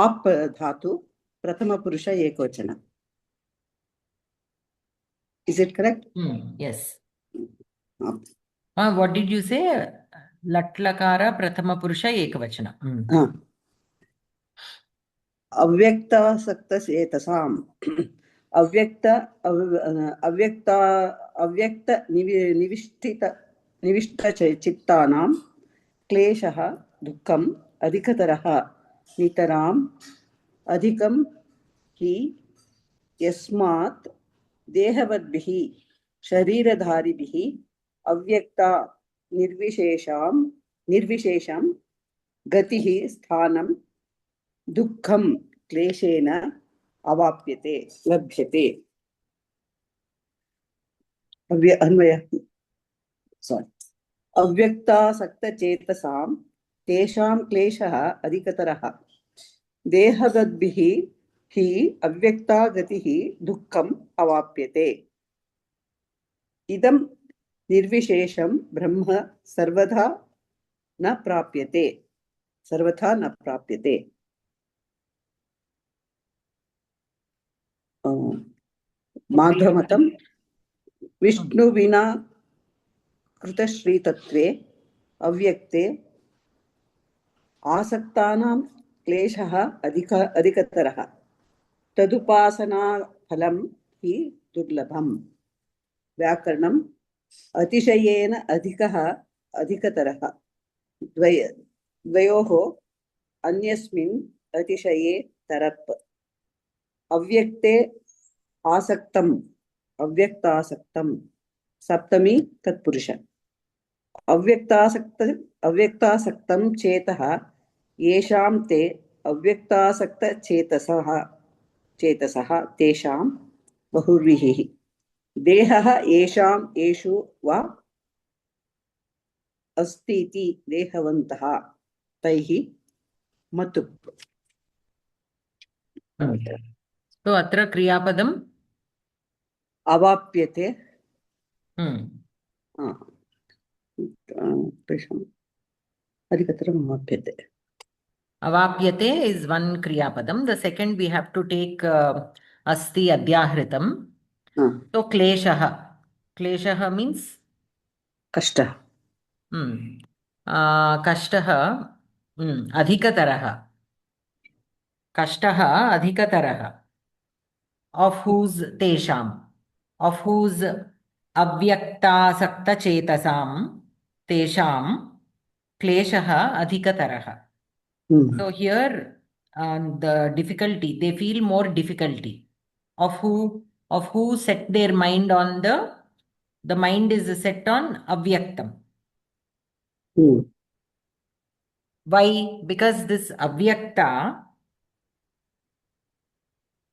आप धातु प्रथम पुरुष एकवचन. Is it correct? Yes. What did you say? Latlakara prathama purusha ekavachana. अव्यक्तासक्तचेतसाम् निविष्टचित्तानां क्लेशः दुःखम् अधिकतरः नितराम् अधिकं हि यस्मात् देहवद्भिः शरीरधारिभिः अव्यक्ता निर्विशेषं गतिः स्थानं दुःखं क्लेशेन अवाप्यते लभ्यते. अव्यक्तासक्तचेतसां तेषां क्लेशः अधिकतरः देहवद्भिः हि अव्यक्ता गतिः दुःखम् अवाप्यते इदं निर्विशेषं ब्रह्म सर्वथा न प्राप्यते माधवमतं विष्णुविना कृतश्रीतत्त्वे अव्यक्ते आसक्तानां क्लेशः अधिकतरः तदुपासनाफलं हि दुर्लभम् व्याकरणम् अतिशयेन अधिकतरः द्वयोः अन्यस्मिन् अतिशये तरप् अव्यक्ते अव्यक्तासक्तं सप्तमी तत्पुरुष अव्यक्तासक्तं चेतः येषां ते अव्यक्तासक्तचेतसः तेषां बहुव्रीहिः देहः येषु वा अस्तीति देहवन्तः तैः मतुप् So अत्र क्रियापदम् अवाप्यते अधिकतरम् अवाप्यते. Avapyate is one kriyapadam. The second we have to take asti adhyahritam. So kleshaha. Kleshaha means कष्टः. Kashtaha adhikataraha. Kashtaha adhikataraha. Of whose tesham. Of whose avyaktasakta chetasam tesham kleshaha adhikataraha. So here the difficulty, they feel more difficulty of who set their mind on the mind is set on avyaktam. Why? Because this avyakta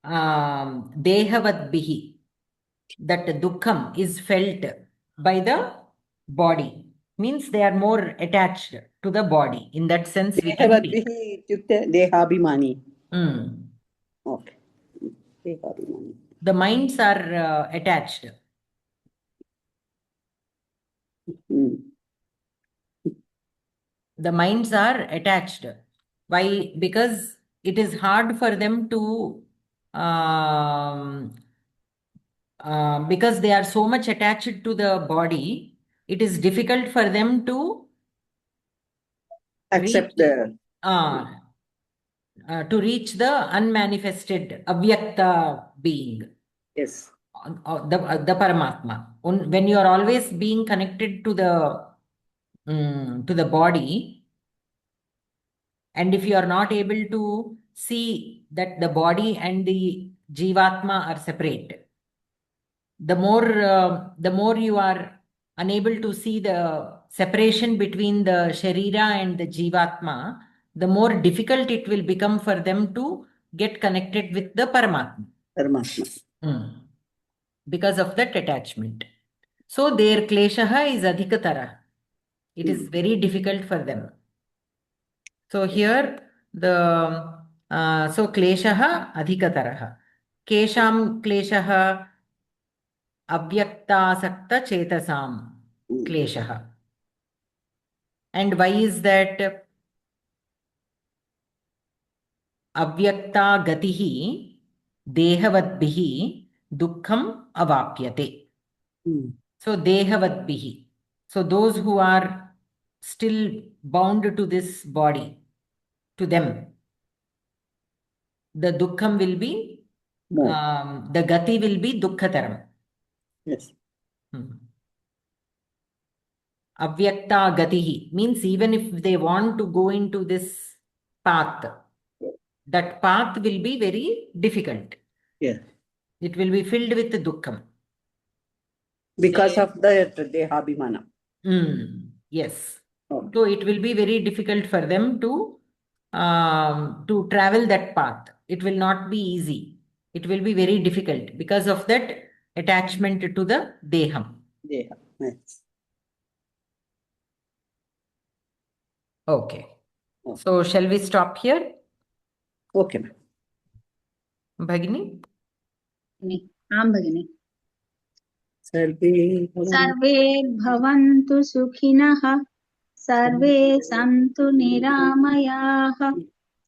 dehavadbihi, that dukkham is felt by the body, means they are more attached to the body. In that sense, we can take. देहाभिमानी. Okay. The minds are attached. The minds are attached. Why? Because it is hard for them to, because they are so much attached to the body, it is difficult for them to accept to reach the unmanifested, avyakta being. Yes. The Paramatma. When you are always being connected to the body, and if you are not able to see that the body and the Jivatma are separate, the more you are unable to see the separation between the Sharira and the Jivatma, the more difficult it will become for them to get connected with the Paramatma. Because of that attachment. So their kleshaha is adhikatara. It is very difficult for them. So here the so kleshaha adhikataraha. Kesham kleshaha avyaktasakta chetasam kleshaha. And why is that? Avyakta gatihi dehavadbihi dukkham avapyate. So dehavadbihi. So those who are still bound to this body, to them, the dukkham will be, the gati will be dukkhataram. Yes. Avyakta gatihi means even if they want to go into this path, that path will be very difficult. Yes. It will be filled with dukkham. Because of the dehabhimana. Yes. Okay. So it will be very difficult for them to travel that path. It will not be easy. It will be very difficult because of that attachment to the deham. Deha. Yes. Okay. So shall we stop here? Okay, ma'am. भगिनी? आं भगिनी। सर्वे सर्वे भवन्तु सुखिनः, सर्वे सन्तु निरामयाः,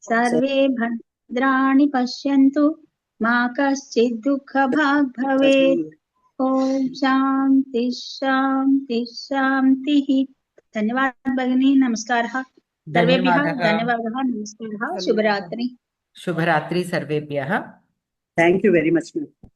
सर्वे भद्राणि पश्यन्तु, मा कश्चित् दुःखभाग् भवेत्। ॐ शान्ति शान्ति शान्तिः। धन्यवाद भगिनी, नमस्कारः सर्वेभ्यः। धन्यवादः, नमस्कारः, शुभरात्रि। शुभरात्रि सर्वेभ्यः। Thank you very much, ma'am.